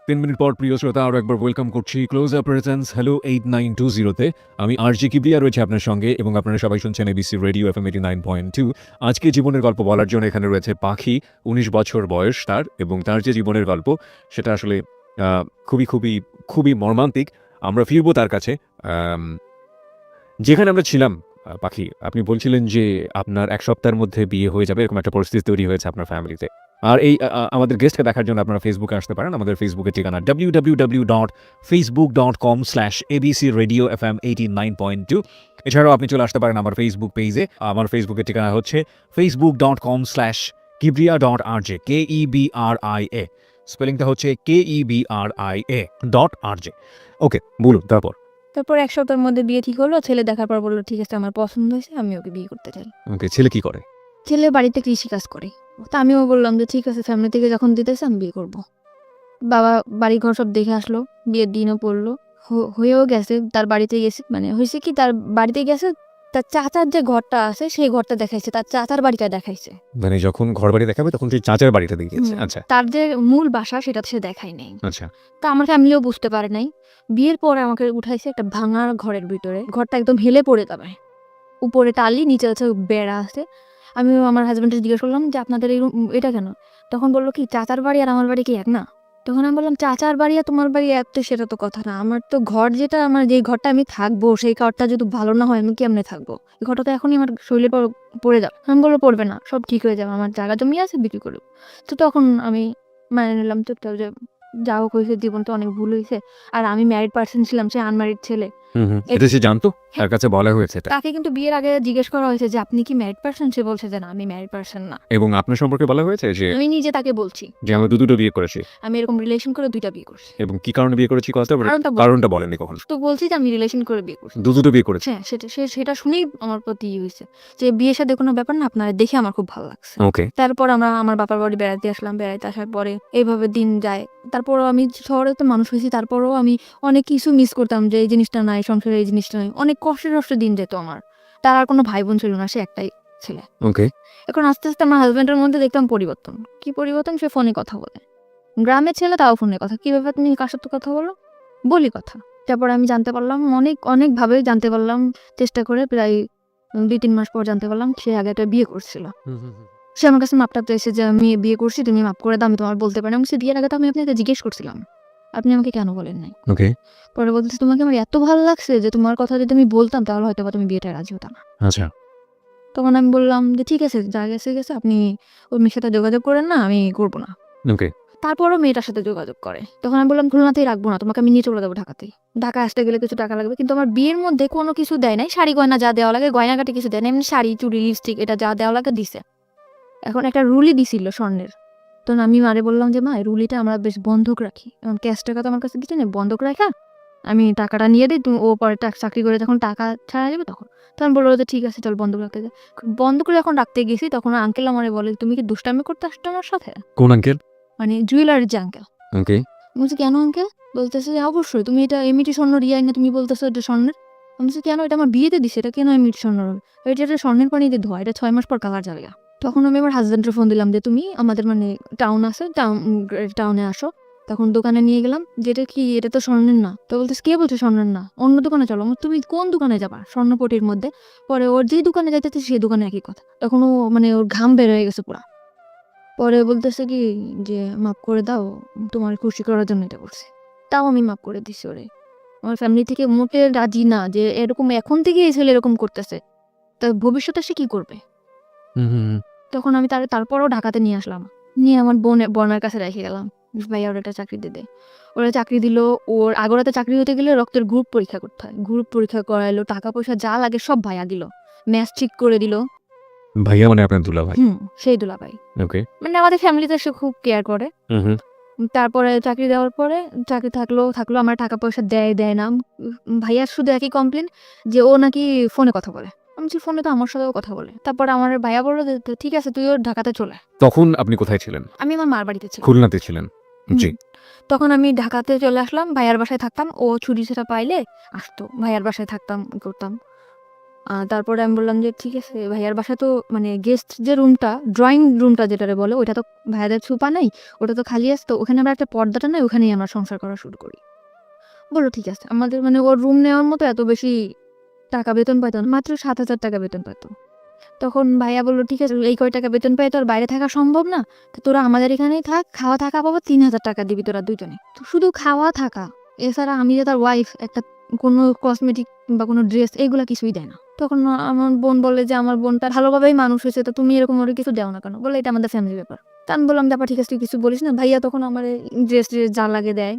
3 minute পর প্রিয় শ্রোতা, আরও একবার ওয়েলকাম করছি ক্লোজ আপ প্রেজেন্স হ্যালো 8920-তে। আমি আরজে কিবরিয়া রয়েছে আপনার সঙ্গে, এবং আপনারা সবাই শুনছেন এবিসি রেডিও FM 89.2। আজকে জীবনের গল্প বলার জন্য এখানে রয়েছে পাখি। 19 বছর বয়স তার, এবং তার যে জীবনের গল্প সেটা আসলে খুবই খুবই খুবই মর্মান্তিক। আমরা ফিরবো তার কাছে, যেখানে আমরা ছিলাম পাখি, আপনি বলছিলেন যে আপনার ১ সপ্তাহের মধ্যে বিয়ে হয়ে যাবে, এরকম একটা পরিস্থিতি তৈরি হয়েছে আপনার ফ্যামিলিতে। আর এই আমাদের গেস্টকে দেখার জন্য আপনারা ফেসবুকে আসতে পারেন। আমাদের ফেসবুকের ঠিকানা www.facebook.com/abcradiofm89.2। এছাড়াও আপনি চলে আসতে পারেন আমার ফেসবুক পেজে। আমার ফেসবুকের ঠিকানা হচ্ছে facebook.com/kebria.rj, KEBRIA। স্পেলিংটা হচ্ছে KEBRIA.RJ। ওকে, বলুন তারপর। তারপর ১ সপ্তাহের মধ্যে বিয়ে ঠিক হলো। ছেলে দেখার পর বলল, ঠিক আছে আমার পছন্দ হয়েছে, আমি ওকে বিয়ে করতে চাই। ওকে, ছেলে কি করে? ছেলে বাড়িতে কৃষিকাজ করে। তো আমিও বললাম যে ঠিক আছে, ফ্যামিলি থেকে যখন দিতেছে আমি বিয়ে করব। বাবা বাড়িঘর সব দেখে আসলো, বিয়ের দিনও পড়লো, হয়েও গেছে। তার বাড়িতে গেছে, মানে হয়েছে কি, তার বাড়িতে গেছে, তার চাচার যে ঘরটা আছে সেই ঘরটা দেখাইছে, তার চাচার বাড়িটা দেখাইছে। মানে যখন ঘরবাড়ি দেখাবে তখন সেই চাচার বাড়িটা দেখিয়েছে। আচ্ছা, তার যে মূল বাসা সেটা সে দেখায় নাই। আচ্ছা। তা আমার ফ্যামিলিও বুঝতে পারে নাই। বিয়ের পরে আমাকে উঠাইছে একটা ভাঙা ঘরের ভিতরে। ঘরটা একদম হেলে পড়ে যাবে, উপরে টালি, নিচে হচ্ছে বেড়া আছে। আমি আমার হাজব্যান্ডকে জিজ্ঞেস করলাম যে আপনাদের এই এটা কেন? তখন বললো কি, চাচার বাড়ি আর আমার বাড়ি কি এক না? তখন আমি বললাম, চাচার বাড়ি আর তোমার বাড়ি এক তো সেটা তো কথা না। আমার তো ঘর যেটা, আমার যেই ঘরটা আমি থাকবো সেই ঘরটা যদি ভালো না হয় আমি কেমনে থাকবো? এই ঘরটা তো এখনই আমার শরীরে পড়ে যাবে। আমি বললো পড়বে না, সব ঠিক হয়ে যাবে, আমার জায়গা জমি আছে, বিক্রি করবো। তো তখন আমি মানে নিলাম চুপচাপ যে যা হোক হয়েছে, জীবন তো অনেক ভুল হয়েছে। আর আমি ম্যারিড পার্সন ছিলাম, সে আনম্যারিড ছেলে। এটা সে জানতো? তার কাছে বলা হয়েছে এটা? তাকে কিন্তু বিয়ের আগে জিজ্ঞেস করা হয়েছে যে আপনি কি ম্যারিড পার্সন? সে বলছে যে না, আমি ম্যারিড পার্সন না। এবং আপনার সম্পর্কে বলা হয়েছে যে আমি নিজে তাকে বলছি আমরা দুটো বিয়ে করেছি আমি এরকম রিলেশন করে 2টা বিয়ে করছি। এবং কি কারণে বিয়ে করেছি কথা কারণটা বলেননি কখনো? তো বলছি যে আমি রিলেশন করে বিয়ে করছি। দুটো বিয়ে করেছি। হ্যাঁ, সেটা শুনেই আমার প্রতি হয়েছে যে বিয়ের সাথে কোনো ব্যাপার না, আপনার দেখে আমার খুব ভালো লাগছে। ওকে। তারপর আমরা আমার বাবার বাড়ি বেড়াতে আসলাম। বেড়াতে আসার পরে এইভাবে দিন যায়। তারপরও আমি শহরে তো মানুষ হয়েছি, তারপরেও আমি অনেক কিছু মিস করতাম যে এই জিনিসটা নাই, সংসারে এই জিনিসটা নাই। অনেক কষ্টে দিন যেত আমার। তার আর কোনো ভাই বোন ছিল না, সে একটাই ছেলে। ওকে। এখন আস্তে আস্তে আমার হাজব্যান্ডের মধ্যে দেখতাম পরিবর্তন। কি পরিবর্তন? সে ফোনে কথা বলে। গ্রামের ছেলে, তাও ফোনে কথা। কি ব্যাপার, তুমি কার সাথে কথা বলো? বলি কথা। তারপর আমি জানতে পারলাম, অনেকভাবে জানতে পারলাম, চেষ্টা করে প্রায় 2-3 মাস পর জানতে পারলাম সে আগে একটা বিয়ে করছিল। সে আমার কাছে মাপটা চাইছে যে আমি বিয়ে করছি, তুমি মাপ করে দাও, আমি তোমার বলতে পারি না। আমি বিয়ের আগে তো আমি আপনাকে জিজ্ঞেস করছিলাম, আপনি আমাকে কেন বলেন নাই? ওকে। পরে বলতেছে তোমাকে আমার এত ভালো লাগছে যে তোমার কথা যদি আমি বলতাম তাহলে হয়তো বা তুমি বিয়েটা রাজি হতাম না। আচ্ছা। তখন আমি বললাম যে ঠিক আছে, যা গেছে গেছে, আপনি ওই মেয়ের সাথে যোগাযোগ করেন না, আমি করবো না। ওকে। তারপরও মেয়েটার সাথে যোগাযোগ করে। তখন আমি বললাম খুলনাতেই রাখবো না, তোমাকে আমি নিয়ে চলে যাবো ঢাকাতেই। ঢাকা আসতে গেলে কিছু টাকা লাগবে, কিন্তু আমার বিয়ের মধ্যে কোনো কিছু দেয় নাই। শাড়ি গয়না যা দেওয়া লাগে, গয়নাগাটি কিছু দেয় না, এমনি শাড়ি, চুড়ি, লিপস্টিক এটা যা দেওয়া লাগে দিছে। এখন একটা রুলি দিছিল স্বর্ণের। তখন আমি মারে বললাম যে মা, এই রুলিটা আমরা বেশ বন্ধক রাখি, এখন ক্যাশ টাকা তো আমার কাছে কিছু নেই, বন্ধক রাখা আমি টাকাটা নিয়ে দিই, তুমি ও পরে চাকরি করে যখন টাকা ছাড়া যাবে তখন। তখন বললো যে ঠিক আছে চল বন্ধক রাখতে যাই। বন্ধক যখন রাখতে গেছি তখন আঙ্কেল আমারে বলে, তুমি কি দুষ্টামি করতে আসছো আমার সাথে? কোন আঙ্কেল? মানে জুয়েলারির যে আঙ্কেল। ওকে। বলছি কেন আঙ্কেল? বলতেছে যে অবশ্যই, তুমি এটা এমনিটি স্বর্ণ রিয়াই না, তুমি বলতেছো এটা স্বর্ণের। আমি বলছি কেন, এটা আমার বিয়েতে দিছে, এটা কেন এমনিটি স্বর্ণ হবে? এটা স্বর্ণের পানিতে ধোয়া, এটা 6 মাস পর কালার যাবে। তখন আমি আমার হাজব্যান্ডের ফোন দিলাম যে তুমি আমাদের মানে টাউন আছে, টাউনে আসো। তখন দোকানে নিয়ে গেলাম, যেটা কি এটা তো স্বর্ণের না। তো বলতেছে কে বলছে স্বর্ণের না, অন্য দোকানে চলো। তুমি কোন দোকানে যাবা? স্বর্ণপটির মধ্যে। পরে ওর যেই দোকানে যাইতেছে সেই দোকানে একই কথা। তখন ও মানে ওর ঘাম বের হয়ে গেছে পুরা। পরে বলতেছে কি যে মাফ করে দাও, তোমার খুশি করার জন্য এটা করছি। তাও আমি মাফ করে দিছি ওরে। আমার ফ্যামিলি থেকে মোটে রাজি না যে এরকম এখন থেকে এই ছেলে এরকম করতেছে, তা ভবিষ্যতে সে কি করবে? তখন আমি তারপরও ঢাকাতে নিয়ে আসলাম, নিয়ে আমার বোনের কাছে রেখে গেলাম। ভাইয়া ওর একটা চাকরি দিয়ে দেয়। ওরা চাকরি দিল। ওর আগরাতে চাকরি হতে গেলে রক্তের গ্রুপ পরীক্ষা করতে হয়। গ্রুপ পরীক্ষা করাইলো, টাকা পয়সা যা লাগে সব ভাইয়া দিল, ম্যাচ ঠিক করে দিল। ভাইয়া মানে আপনার দুলাভাই? সেই দুলাভাই। ওকে। মানে আমাদের ফ্যামিলিতে সে খুব কেয়ার করে। তারপরে চাকরি দেওয়ার পরে চাকরি থাকলো আমার টাকা পয়সা দেয় না। ভাইয়ার শুধু একই কমপ্লেন যে ও নাকি ফোনে কথা বলে। আমি বলছি ফোনে তো আমার সাথেও কথা বলে। তারপর আমার ভাইয়া বললো যে ঠিক আছে তুইও ঢাকাতে চলে। তখন আপনি কোথায় ছিলেন? আমি আমার মার বাড়িতে ছিলাম। খুলনাতে ছিলেন? জি। তখন আমি ঢাকাতে চলে আসলাম, ভাইয়ার বাসায় থাকতাম। ও ছুটি ছাড়া পাইলে আসতো, ভাইয়ার বাসায় থাকতাম, করতাম। তারপরে আমি বললাম যে ঠিক আছে, ভাইয়ার বাসায় তো মানে গেস্ট যে রুমটা, ড্রয়িং রুমটা যেটারে বলে, ওইটা তো ভাইয়াদের ছুপা নাই, ওটা তো খালি আসতো। ওখানে আমরা একটা পর্দাটা নাই, ওখানেই আমরা সংসার করা শুরু করি। বললো ঠিক আছে। আমাদের মানে ওর রুম নেওয়ার মতো এত বেশি টাকা বেতন পাইতো না, মাত্র 7,000 টাকা বেতন পাইতো। তখন ভাইয়া বললো ঠিক আছে, এই কয় টাকা বেতন পাই তো আর বাইরে থাকা সম্ভব না, তো তোরা আমাদের এখানেই থাক, খাওয়া থাকা পাবো, 3,000 টাকা দিবি তোরা দুজনে। তো শুধু খাওয়া থাকা, এছাড়া আমি যে তার ওয়াইফ একটা কোনো কসমেটিক বা কোনো ড্রেস এগুলা কিছুই দেয় না। তখন আমার বোন বলে যে আমার বোনটা ভালোভাবেই মানুষ হয়েছে, তো তুমি এরকম ওরে কিছু দেও না কেন? বলে এটা আমাদের ফ্যামিলি ব্যাপার। তা আমি বললাম ব্যাপার ঠিক আছে, তুই কিছু বলিস না। ভাইয়া তখন আমার ড্রেস যা লাগে দেয়।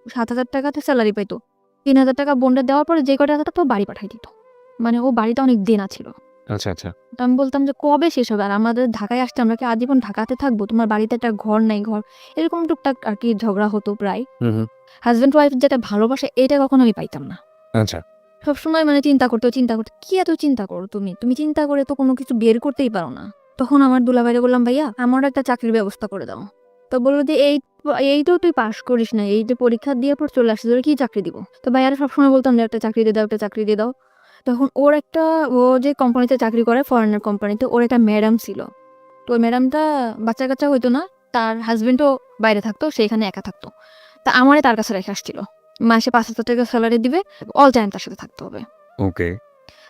7,000 টাকাতে স্যালারি পাইতো। 3,000 টাকা বোনদের দেওয়ার পরে যে কয়টা টাকা তো বাড়ি পাঠাই দিত। মানে ও বাড়িতে অনেক দেনা ছিল। আচ্ছা আচ্ছা। তো আমি বলতাম যে কবে শেষ হবে? আর আমাদের ঢাকায় আসতে আমরা কি আজীবন ঢাকাতে থাকবো? তোমার বাড়িতে একটা ঘর নাই, ঘর এরকম টুকটাক আর কি ঝগড়া হতো প্রায়। হুম হুম। হাজব্যান্ড ওয়াইফ যেটা ভালোবাসে এটা কখনো আমি পাইতাম না। আচ্ছা। সবসময় মানে চিন্তা করতে কি এত চিন্তা করো তুমি? তুমি চিন্তা করে তো কোনো কিছু বের করতেই পারো না। তখন আমার দুলাভাইরে বললাম, ভাইয়া আমার একটা চাকরির ব্যবস্থা করে দাও। তো বললো যে এই তো তুই পাস করিস না, এই যে পরীক্ষা দিয়ে পর চলে আসছিস, তোর কি চাকরি দিব? তো ভাইয়ারা সবসময় বলতাম যে একটা চাকরি দিয়ে দাও, একটা চাকরি দিয়ে দাও। তখন ও যে কোম্পানিতে চাকরি করে ফরেনার কোম্পানিতে, ওর একটা ম্যাডাম ছিল। তো ওই ম্যাডামটা বাচ্চা কাচ্চা হইতো না, তার হাজবেন্ডও বাইরে থাকতো, সে এখানে একা থাকতো। তা আমারে তার কাছে রেখে আসছিল। মাসে 5,000 টাকা স্যালারি দিবে, অল টাইম তার সাথে থাকতে হবে। ওকে।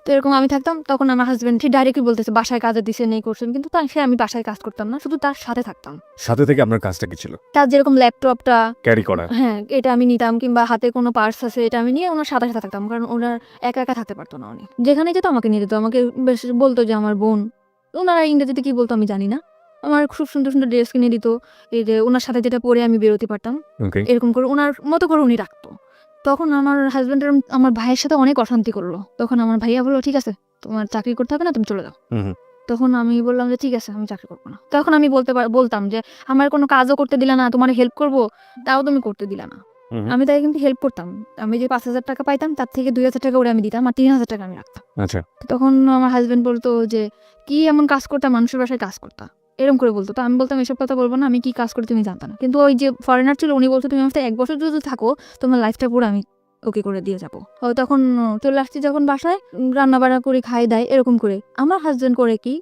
তো এরকম আমি থাকতাম। তখন আমার হাজবেন্ড সে ডাইরেক্টলি বলতেছে বাসায় কাজে দিছে নেই করছেন, কিন্তু আমি বাসায় কাজ করতাম না, শুধু তার সাথে থাকতাম। সাথে থেকে আপনার কাজটা কি ছিল? তার যেরকম ল্যাপটপটা, ক্যারি করা। হ্যাঁ, এটা আমি নিতাম, কিংবা হাতে কোনো পার্স আছে এটা আমি নিয়ে ওনার সাথে সাথে থাকতাম, কারণ ওনার একা একা থাকতে পারতো না উনি। যেখানে যেত আমাকে নিয়ে যেত, আমাকে বেশ বলতো যে আমার বোন। ওনারা ইংরেজিতে কি বলতো আমি জানি না। আমার খুব সুন্দর সুন্দর ড্রেস কিনে দিত, এই যে ওনার সাথে যেটা পরে আমি বেরোতে পারতাম, ওকে। এরকম করে ওনার মতো করে উনি রাখতো। তখন আমার হাজবেন্ডের আমার ভাইয়ের সাথে অনেক অশান্তি করলো। তখন আমার ভাইয়া বললো ঠিক আছে, তোমার চাকরি করতে হবে না, তুমি চলে যাও। হুম হুম। তখন আমি বললাম যে ঠিক আছে, আমি চাকরি করবো না। তখন আমি বলতাম যে আমার কোনো কাজও করতে দিলা না, তোমার হেল্প করবো তাও তুমি করতে দিলা না। হুম হুম। আমি তাই কিন্তু হেল্প করতাম। আমি যে 5,000 টাকা পাইতাম তার থেকে 2,000 টাকা ওরে আমি দিতাম, আর 3,000 টাকা আমি রাখতাম। আচ্ছা। তখন আমার হাজবেন্ড বলতো যে কি এমন কাজ করতাম, মানুষের বাসায় কাজ করতা, এরকম করে বলতো। তো আমি বলতাম এসব কথা বলবো না, আমি কি কাজ করি তুমি জানতা না। কিন্তু ওই যে ফরেনার ছিল উনি বলতো তুমি আমার সাথে 1 বছর যদি থাকো, তোমার লাইফটা পুরো আমি ওকে করে দিয়ে যাবো। তখন চলে আসছি যখন বাসায়, রান্না বান্না করে খাই দেয় এরকম করে। আমার হাজবেন্ড করে কি,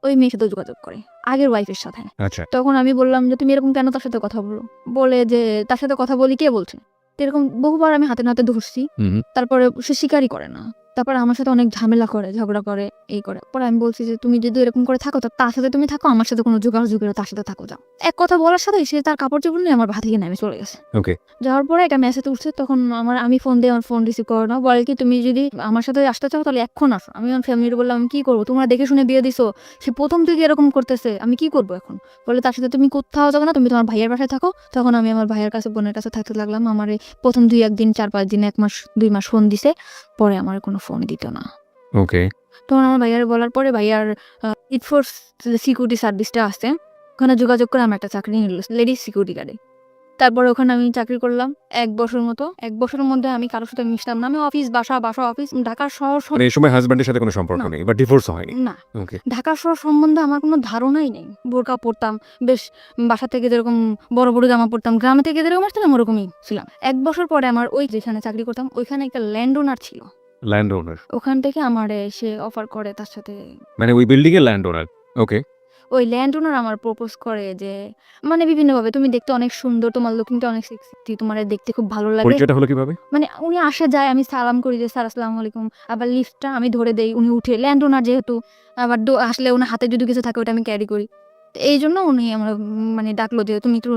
ওই মেয়ের সাথে যোগাযোগ করে, আগের ওয়াইফের সাথে। আচ্ছা। তখন আমি বললাম যে তুমি এরকম কেন তার সাথে কথা বলো? বলে যে তার সাথে কথা বলি কে বলছে? তো এরকম বহুবার আমি হাতে নাতে ধরছি, হুম হুম। তারপরে সে স্বীকারই করে না। তারপরে আমার সাথে অনেক ঝামেলা করে, ঝগড়া করে, এই করে। পরে আমি বলছি যে তুমি যদি এরকম করে থাকো তো তার সাথে তুমি থাকো, আমার সাথে কোনো যোগাযোগ তার সাথে থাকো, যাও। এক কথা বলার সাথে সে তার কাপড় চোপড় নিয়ে আমার ভাত থেকে নেমে চলে গেছে। ওকে। যাওয়ার পরে একটা মেসেজ উঠছে, তখন আমি ফোন দিয়ে আমার ফোন রিসিভ করো না, বলে কি তুমি যদি আমার সাথে আসতে চাও তাহলে এখন আসো। আমি আমার ফ্যামিলির বললাম আমি কি করবো, তোমরা দেখে শুনে বিয়ে দিছো, সে প্রথম থেকে এরকম করতেছে, আমি কি করবো এখন? বলে তার সাথে তুমি কোথাও যাবে না, তুমি তোমার ভাইয়ের বাসায় থাকো। তখন আমি আমার ভাইয়ের কাছে, বোনের কাছে থাকতে লাগলাম। আমার এই প্রথম 2-1 দিন, 4-5 দিন, 1 মাস 2 মাস ফোন দিছে, পরে আমার কোনো ফোন দিত না। ওকে। তখন আমার ভাইয়ার বলার পরে ভাইয়ার ইটফোর্স সিকিউরিটি সার্ভিসটা আছে, ওখানে যোগাযোগ করে আমার একটা চাকরি নিল লেডিস সিকিউরিটি গার্ডে। তারপরে ওখানে আমি চাকরি করলাম 1 বছর মতো। 1 বছরের মধ্যে আমি কারোর সাথে মিশতাম না। আমি অফিস বাসা, বাসা অফিস, ঢাকার শহর মানে এই সময় হাজবেন্ডের সাথে কোনো সম্পর্ক না। নেই বা ডিভোর্সও হয়নি? না, ওকে। ঢাকার শহর সম্বন্ধে আমার কোনো ধারণাই নেই। বোরকা পরতাম, বেশ বাসা থেকে যেরকম বড় বড় জামা পরতাম, গ্রামে থেকে যেরকম আসতাম ওরকমই ছিলাম। 1 বছর পরে আমার ওই যেখানে চাকরি করতাম ওইখানে একটা ল্যান্ড ওনার ছিল। ল্যান্ড ওনার? ওখান থেকে আমার সে অফার করে তার সাথে। মানে ওই বিল্ডিং এর ল্যান্ড ওনার? ওকে। ওই ল্যান্ড ওনার আমার প্রপোজ করে যে মানে বিভিন্নভাবে, তুমি দেখতে অনেক সুন্দর, তোমার লুকিংটা অনেক সেক্সি, তোমার দেখতে খুব ভালো লাগে। পরিচয়টা হলো কিভাবে? মানে উনি আসে যায়, আমি সালাম করি যে স্যার আসসালামু আলাইকুম, আবার লিফটটা আমি ধরে দেই, উনি উঠে। ল্যান্ড ওনার যেহেতু, আবার আসলে ওনার হাতে যদি কিছু থাকে ওটা আমি ক্যারি করি। তো এই জন্য উনি আমার মানে ডাকলো যে তুমি একটু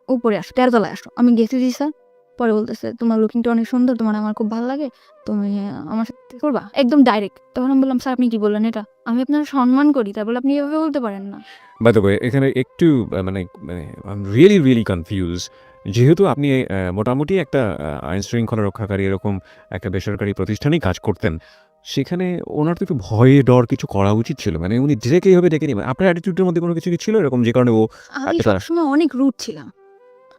উপরে আসো, 13 তলায় আসো। আমি গেছি জি স্যার। পরে বলতেছে তোমার লুকিংটা অনেক সুন্দর, তোমার আমার খুব ভালো লাগে, তুমি আমার সাথে করবা, একদম ডাইরেক্ট। তখন আমি বললাম স্যার আপনি কি বললেন এটা? আমি আপনার সম্মান করি, তাই বলে আপনি এভাবে বলতে পারেন না। বাই দ্য ওয়ে এখানে একটু মানে মানে আই এম রিয়েলি কনফিউজ। যেহেতু আপনি মোটামুটি একটা আইন শৃঙ্খলা রক্ষাকারী এরকম একটা বেসরকারি প্রতিষ্ঠানেই কাজ করতেন, সেখানে ওনার তো একটু ভয়ে ডর কিছু করা উচিত ছিল। মানে উনি ডিরেক্ট এইভাবে ডেকে নিবেন, আপনার অ্যাটিটিউডের মধ্যে কোনো কিছু কি ছিল এরকম যে কারণে ও আমি আচ্ছা। সবসময় অনেক রুড ছিলাম।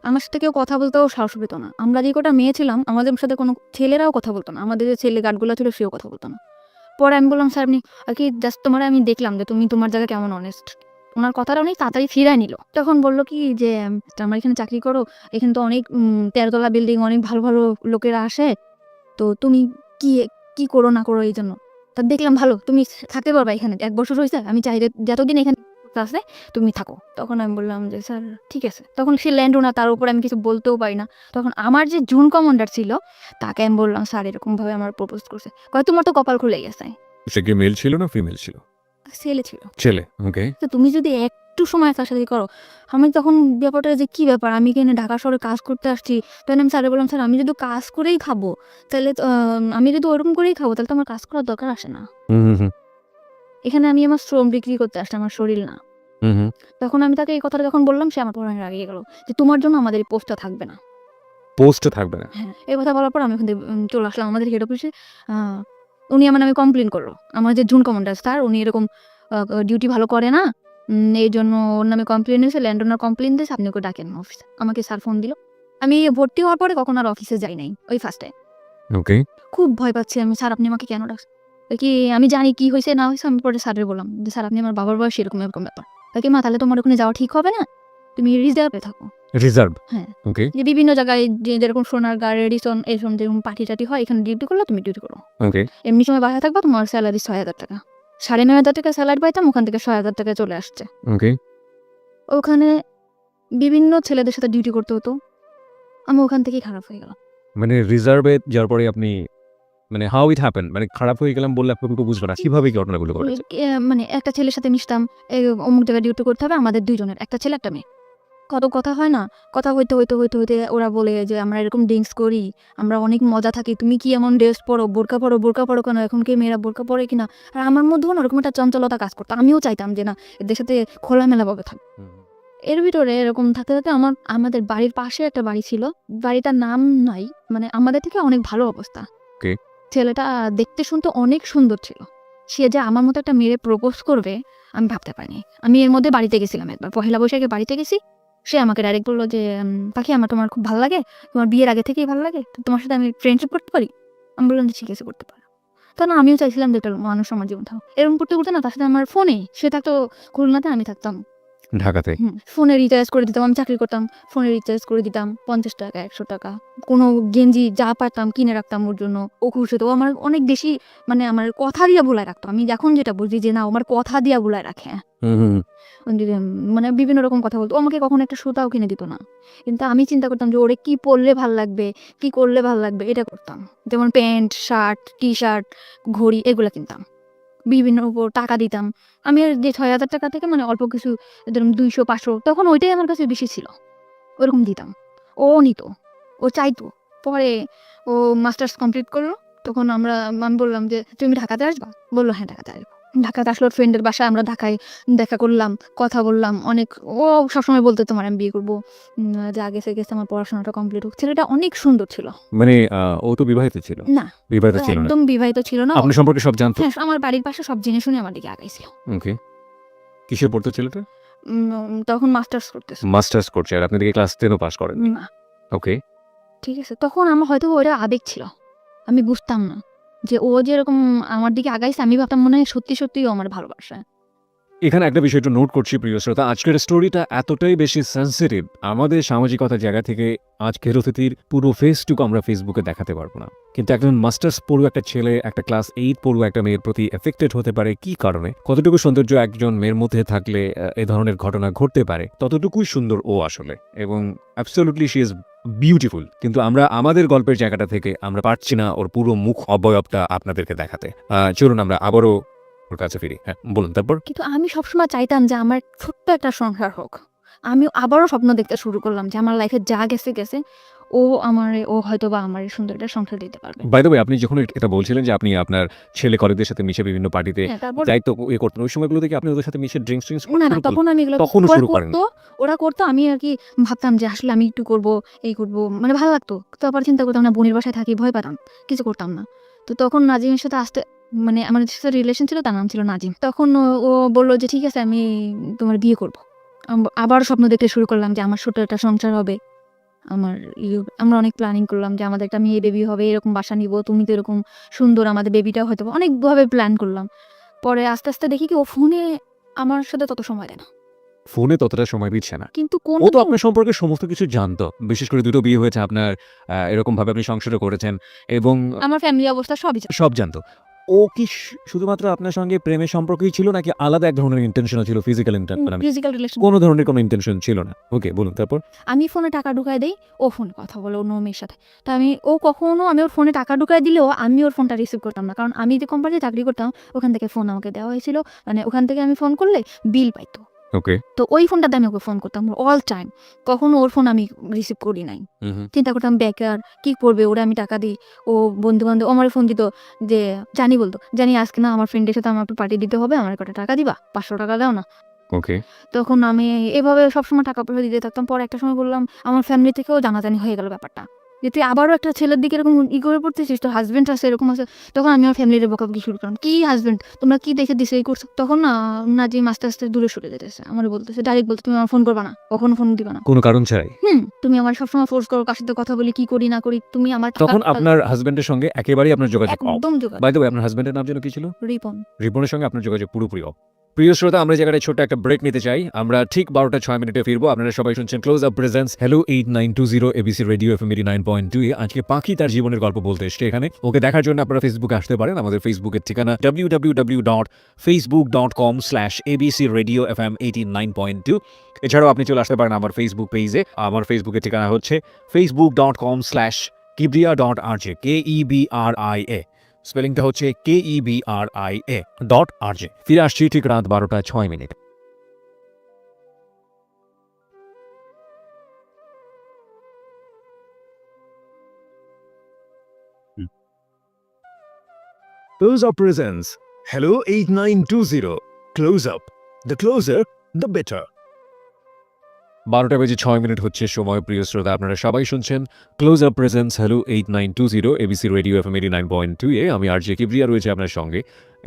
আমার সাথে কেউ কথা বলতেও সাহস পেত না। আমরা যে কটা মেয়ে ছিলাম আমাদের সাথে কোনো ছেলেরাও কথা বলতো না। আমাদের যে ছেলে গার্ডগুলো ছিল সেও কথা বলতো না। পরে আমি বললাম স্যার আপনি কি জাস্ট তোমারে আমি দেখলাম যে তুমি তোমার জায়গায় কেমন অনেস্ট। ওনার কথাটা অনেক তাড়াতাড়ি ফিরায় নিল। তখন বলল কি যে আমার এখানে চাকরি করো, এখানে তো অনেক 13 তলা বিল্ডিং, অনেক ভালো ভালো লোকেরা আসে, তো তুমি কি কি করো না করো এই জন্য। তা দেখলাম ভালো, তুমি থাকতে পারবা এখানে, 1 বছর হয়েছে, আমি চাই যে যতদিন এখানে আছে তুমি থাকো। তখন আমি বললাম যে স্যার ঠিক আছে। তখন সে ল্যান্ড ওনার, তার উপরে আমি কিছু বলতেও পারি না। তখন আমার যে জুন কমান্ডার ছিল তাকে আমি বললাম স্যার এরকম ভাবে আমার প্রপোজ করছে। কয় তোমার তো কপাল খুলে গেছে। সে কি মেল ছিল না ফিমেল ছিল? ছেলে ছিল। ছেলে। ওকে। তো তুমি যদি একটু সময় তার সাথে করো। আমি তখন ব্যাপারটা যে কি ব্যাপার, আমি এখানে ঢাকা শহরে কাজ করতে আসছি। তখন আমি স্যারে বললাম, স্যার আমি যদি কাজ করেই খাবো তাহলে আমি যদি ওরকম করেই খাবো তাহলে তো আমার কাজ করার দরকার আসে না। এখানে আমি আমার শ্রম বিক্রি করতে আসছি, আমার শরীর না। তখন আমি তাকে এই কথাটা যখন বললাম, সে আমার পর রাগিয়ে গেল যে তোমার জন্য আমাদের এই পোস্টটা থাকবে না। পোস্টে থাকবে না। হ্যাঁ, এই কথা বলার পর আমি ওখান থেকে চলে আসলাম আমাদের হেড অফিসে। উনি আমার নামে কমপ্লেন করলো। আমার যে জুন কমান্ডার স্যার, উনি এরকম ডিউটি ভালো করে না, এই জন্য ওর নামে কমপ্লেন হয়েছে, ল্যান্ড ওনার কমপ্লেন দিয়েছে, আপনি ওকে ডাকেন অফিসে। আমাকে স্যার ফোন দিল। আমি ভর্তি হওয়ার পরে কখন আর অফিসে যাই নাই, ওই ফার্স্ট টাইম। ওকে। খুব ভয় পাচ্ছি আমি, স্যার আপনি আমাকে কেন ডাকছেন? কি আমি জানি কি হয়েছে না হয়েছে। আমি পরে স্যারের বললাম যে স্যার আপনি আমার বাবার বয়স এরকম এরকম ব্যাপার। কি মা তাহলে তোমার ওখানে যাওয়া ঠিক হবে না, তুমি রিজার্ভে থাকো। রিজার্ভ। হ্যাঁ, ওকে। যে বিভিন্ন জায়গায় যেরকম সোনারগাঁ, রেডিসন এরকম যেরকম পার্টি টাটি হয়, এখানে ডিউটি করলে তুমি ডিউটি করো। ওকে। এমনি সময় বাসায় থাকবা, তোমার স্যালারি ৬,০০০ টাকা। ৯,৫০০ টাকা স্যালারি পাইতাম, ওখান থেকে ৬,০০০ টাকা চলে আসছে। ওকে। ওখানে বিভিন্ন ছেলেদের সাথে ডিউটি করতে হতো। আমি ওখান থেকেই খারাপ হয়ে গেলাম। মানে রিজার্ভে যাওয়ার পরে আপনি মানে হাউ ইট হ্যাপেন, মানে খারাপ হয়ে গেলাম বললে আপনি কিন্তু বুঝবেন না কিভাবে এই ঘটনাগুলো ঘটেছে। মানে একটা ছেলের সাথে মিশতাম, অমুক জায়গায় ডিউটি করতে হবে, আমাদের ২ জনের, একটা ছেলে একটা মেয়ে। কত কথা হয় না, কথা হইতে ওরা বলে যে আমরা এরকম ড্রিঙ্কস করি, আমরা অনেক মজা থাকি, তুমি কি এমন ড্রেস পরো, বোরকা পরো কেন, এখন কি মেয়েরা বোরকা পরে কিনা। আর আমার মধ্যেও না ওরকম একটা চঞ্চলতা কাজ করতো। আমিও চাইতাম যে না এদের সাথে খোলামেলাভাবে থাক। এর ভিতরে এরকম থাকতে থাকতে আমাদের বাড়ির পাশে একটা বাড়ি ছিল, বাড়িটার নাম নাই, মানে আমাদের থেকে অনেক ভালো অবস্থা। Okay. ছেলেটা দেখতে শুনতে অনেক সুন্দর ছিল। সে যে আমার মতো একটা মেয়ে প্রপোজ করবে আমি ভাবতে পারিনি। আমি এর মধ্যে বাড়িতে গেছিলাম একবার, পহেলা বৈশাখে বাড়িতে গেছি। সে আমাকে ডাইরেক্ট বললো যে পাখি তোমার খুব ভালো লাগে, তোমার বিয়ের আগে থেকেই ভালো লাগে, তো তোমার সাথে আমি ফ্রেন্ডশিপ করতে পারি। আমি বললাম যে ঠিক আছে করতে পারো। তখন আমিও চাইছিলাম যে একটা মানুষ আমার জীবন থাকুক। এরকম করতে করতে না তার সাথে আমার ফোনে, সে থাকতো খুলনাতে, আমি থাকতাম ঢাকাতে। ফোনে রিচার্জ করে দিতাম। আমি চাকরি করতাম, ফোনে রিচার্জ করে দিতাম ৫০ টাকা ১০০ টাকা। কোনো গেঞ্জি যা পারতাম কিনে রাখতাম ওর জন্য। ও খুশি হতো। ও আমার অনেক বেশি, মানে আমার কথা দিয়া ভুলায় রাখতো। আমি এখন যেটা বুঝি যে না, ও আমার কথা দিয়া ভুলায় রাখে। মানে বিভিন্ন রকম কথা বলতো। ও আমাকে কখনো একটা সুতাও কিনে দিত না, কিন্তু আমি চিন্তা করতাম যে ওরে কি পরলে ভাল লাগবে, কি করলে ভাল লাগবে, এটা করতাম। যেমন প্যান্ট, শার্ট, টি শার্ট, ঘড়ি এগুলো কিনতাম, বিভিন্ন উপর টাকা দিতাম। আমি আর যে ৬,০০০ টাকা থেকে মানে অল্প কিছু, ধরুন ২০০-৫০০, তখন ওইটাই আমার কাছে বেশি ছিল, ওরকম দিতাম। ও নিত, ও চাইতো। পরে ও মাস্টার্স কমপ্লিট করলো। তখন আমি বললাম যে তুমি ঢাকাতে আসবা? বললো হ্যাঁ ঢাকাতে আসবো। ঢাকাতে আসলো, ফ্রেন্ডের বাসায় আমরা ঢাকায় দেখা করলাম, কথা বললাম অনেক। ও সবসময় বলতো তোমার আমি বিয়ে করবো, যে আগে গেছে আমার পড়াশোনাটা কমপ্লিট হোক। ছেলেটা অনেক সুন্দর ছিল। মানে ও তো বিবাহিত ছিল? না, বিবাহিত ছিল না। একদম বিবাহিত ছিল না। আপনি সম্পর্কে সব জানতো? হ্যাঁ, আমার বাড়ির পাশে সব জেনে শুনে আমার দিকে আগাইছিল। ওকে। কিসে পড়তো ছেলেটা? তখন মাস্টার্স করতেছে। মাস্টার্স করছে আর আপনি দেখি ক্লাস 10 ও পাস করেন। না, ওকে। ঠিক আছে। তখন আমার হয়তো ওটা আবেগ ছিল, আমি বুঝতাম না যে ও যেরকম আমার দিকে আগাইছে। আমি ভাবতাম মনে হয় সত্যি সত্যিই ও আমার ভালোবাসে। এখানে একটা বিষয় একটু নোট করছি প্রিয় শ্রোতা, আজকের স্টোরিটা এতটাই বেশি সেন্সিটিভ, আমাদের সামাজিকতার জায়গা থেকে আজকের অতিথির পুরো ফেসটুকু আমরা ফেসবুকে দেখাতে পারবো না। কিন্তু একজন মাস্টার্স পড়ুয়া একটা ছেলে একটা ক্লাস 8 পড়ুয়া একটা মেয়ের প্রতি এফেক্টেড হতে পারে কি কারণে, কতটুকু সৌন্দর্য একজন মেয়ের মধ্যে থাকলে এ ধরনের ঘটনা ঘটতে পারে, ততটুকুই সুন্দর ও আসলে, এবং অ্যাবসলিউটলি শি ইজ বিউটিফুল। কিন্তু আমরা আমাদের গল্পের জায়গাটা থেকে আমরা পারছি না ওর পুরো মুখ অবয়বটা আপনাদেরকে দেখাতে। চলুন আমরা আবারও ওর কাছে ফিরি। হ্যাঁ বলুন তারপর। কিন্তু আমি সবসময় চাইতাম যে আমার ছোট্ট একটা সংসার হোক। আমি আবারও স্বপ্ন দেখতে শুরু করলাম যে আমার লাইফে যা গেছে গেছে, ও হয়তো বা আমার সুন্দর একটা সংসার দিতে পারবে। বাই দ্য ওয়ে, আপনি যখন এটা বলছিলেন যে আপনি আপনার ছেলে কলেজদের সাথে মিশে বিভিন্ন পার্টিতে হ্যাঁ, তারপর দায়িত্ব করতেন, ওই সময়গুলো থেকে আপনি ওদের সাথে মিশে ড্রিঙ্কস না না, তখন আমি এগুলো তখনও ওরা শুরু করেন? করতো, ওরা করতো, আমি আর কি ভাবতাম যে আসলে আমি একটু করবো, এই করবো, মানে ভালো লাগতো। তারপর চিন্তা করতাম না, বোনের বাসায় থাকি, ভয় পেতাম, কিছু করতাম না। তো তখন নাজিমের সাথে আসতে, মানে আমার সাথে রিলেশন ছিল, তার নাম ছিল নাজিম। তখন ও বললো যে ঠিক আছে আমি তোমার বিয়ে করবো। আবার স্বপ্ন দেখতে শুরু করলাম যে আমার ছোট একটা সংসার হবে। আমরা অনেক প্ল্যানিং করলাম যে আমাদের একটা মেয়ে বেবি হবে, এরকম বাসা নিব, তুমি তো এরকম সুন্দর, আমাদের বেবিটাও হয়তো। অনেকভাবে প্ল্যান করলাম। পরে আস্তে আস্তে দেখি কি ও ফোনে আমার সাথে তত সময় দেয় না। ফোনে ততটা সময় দিচ্ছে না। কিন্তু কোন ও তো আপনার সম্পর্কে সমস্ত কিছু জানতো, বিশেষ করে দুটো বিয়ে হয়েছে আপনার, এরকম ভাবে আপনি সংসারও করেছেন এবং আমার ফ্যামিলি অবস্থা সবই জানে। সব জানতো। ও কি শুধুমাত্র আপনার সঙ্গে প্রেমের সম্পর্কই ছিল নাকি আলাদা এক ধরনের ইন্টেনশনও ছিল, ফিজিক্যাল ইন্টেনশন? Physical relation. কোনো ধরনের কোনো ইন্টেনশন ছিল না। ওকে বলুন তারপর। আমি ফোনে টাকা ঢুকাই দেই, ও ফোনে কথা বলে অন্য মেয়ের সাথে। তো আমি ওর ফোনে টাকা ঢুকাই দিলেও আমি ওর ফোনটা রিসিভ করতাম না, কারণ আমি যে কোম্পানিতে চাকরি করতাম ওখান থেকে ফোন আমাকে দেওয়া হয়েছিল, মানে ওখান থেকে আমি ফোন করলে বিল পাইতো। ওকে। তো ওই ফোনটাতে আমি ওকে ফোন করতাম অল টাইম। কখনো ওর ফোন আমি রিসিভ করি নাই। চিন্তা করতাম বেকার, কি করবে? ওরে আমি টাকা দিই। ও বন্ধু-বান্ধব আমারে ফোন দিত যে জানি বলত, "জানি আজকে না আমার ফ্রেন্ডের সাথে আমার একটু পার্টি দিতে হবে। আমার কয়টা টাকা দিবা? ৳৫০০ দাও না।" ওকে। তখন আমি এভাবে সবসময় টাকা-পয়সা দিতে থাকতাম। পরে একটা সময় বললাম, আমার ফ্যামিলি থেকেও জানাজানি হয়ে গেল ব্যাপারটা। যে তুই আবারও একটা ছেলের দিকে এরকম করে পড়তেছিস, তোর হাসব্যান্ড আছে, এরকম আছে। তখন আমি আমার ফ্যামিলির বকাবকি শুরু করলাম। "কি হাসব্যান্ড? তোমরা কি দেখে দিছো এই করছো?" তখন না নাজিম আস্তে, আস্তে দূরে সরে যেতেছে। আমারে বলতেছে, ডাইরেক্ট বলতেছে, "তুমি আমার ফোন করবা না। কখনো ফোন দিবা না। কোনো কারণ ছাড়াই? তুমি আমার সবসময় ফোর্স করো, কার সাথে কথা বলি, কি করি না করি। তুমি আমার তখন আপনার হাসব্যান্ডের সঙ্গে একেবারেই আপনার যোগাযোগ অফ। একদম যোগাযোগ বাই দ্য ওয়ে, আপনার হাসব্যান্ডের নাম যেন কি ছিল? রিপন। রিপনের সঙ্গে আপনার যোগাযোগ পুরোপুরি অফ। প্রিয় শ্রোতা, আমরা এই জায়গাটায় ছোট্ট একটা ব্রেক নিতে চাই। আমরা ঠিক 12টা 6 মিনিটে ফিরবো। আপনারা সবাই শুনছেন close up presence hello 8920 ABC radio FM 89.2 এ। আজকে পাখি তার জীবনের গল্প বলতে এসছে এখানে। ওকে দেখার জন্য আপনারা ফেসবুকে আসতে পারেন। আমাদের ফেসবুকের ঠিকানা www.facebook.com/abcradiofm89.2। এছাড়াও আপনি চলে আসতে পারেন আমার ফেসবুক পেজে। আমার ফেসবুকের ঠিকানা হচ্ছে facebook.com/kibria.rj KEBRIA। স্পেলিংটা হচ্ছে KEBRIA.RJ। ফিরে আসছি ঠিক রাত 12টা 6 minute. Close Up presents Hello 8920. Close Up. The closer, the better. 12টা বেজে 6 মিনিট হচ্ছে সময়। প্রিয় শ্রোতা, আপনারা সবাই শুনছেন close up presence hello 8920 ABC radio FM 89.2 এ। আমি আরজে কিবরিয়া রয়েছে আপনার সঙ্গে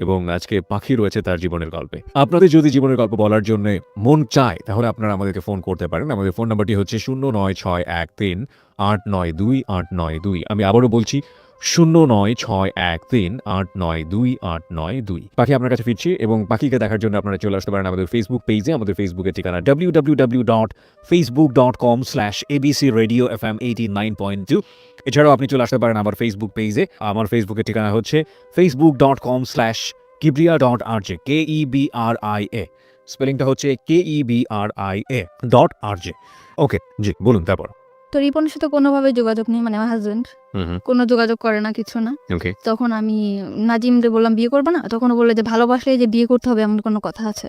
এবং আজকে পাখি রয়েছে তার জীবনের গল্পে। আপনাদের যদি জীবনের গল্প বলার জন্য মন চায় তাহলে আপনারা আমাদেরকে ফোন করতে পারেন। আমাদের ফোন নাম্বারটি হচ্ছে 09613 892 892। আমি আবারও বলছি 09613 892 892। পাখি আপনার কাছে ফিরছি এবং পাখিকে দেখার জন্য আপনারা চলে আসতে পারেন আমাদের ফেসবুক পেজে। আমাদের ফেসবুকের ঠিকানা www.facebook.com/abcradiofm89.2। এছাড়াও আপনি চলে আসতে পারেন আমার ফেসবুক পেজে। আমার ফেসবুকের ঠিকানা হচ্ছে facebook.com/kibria.rj KEBRIA। স্পেলিংটা হচ্ছে KEBRIA.RJ। ওকে, জি বলুন তারপর। তো রিপনের সাথে কোনোভাবে যোগাযোগ নেই, মানে আমার হাসব্যান্ড কোনো যোগাযোগ করে না, কিছু না। ওকে। তখন আমি নাজিমরে বললাম, বিয়ে করবে না? তখন ও বললো যে ভালোবাসলে যে বিয়ে করতে হবে এমন কোনো কথা আছে?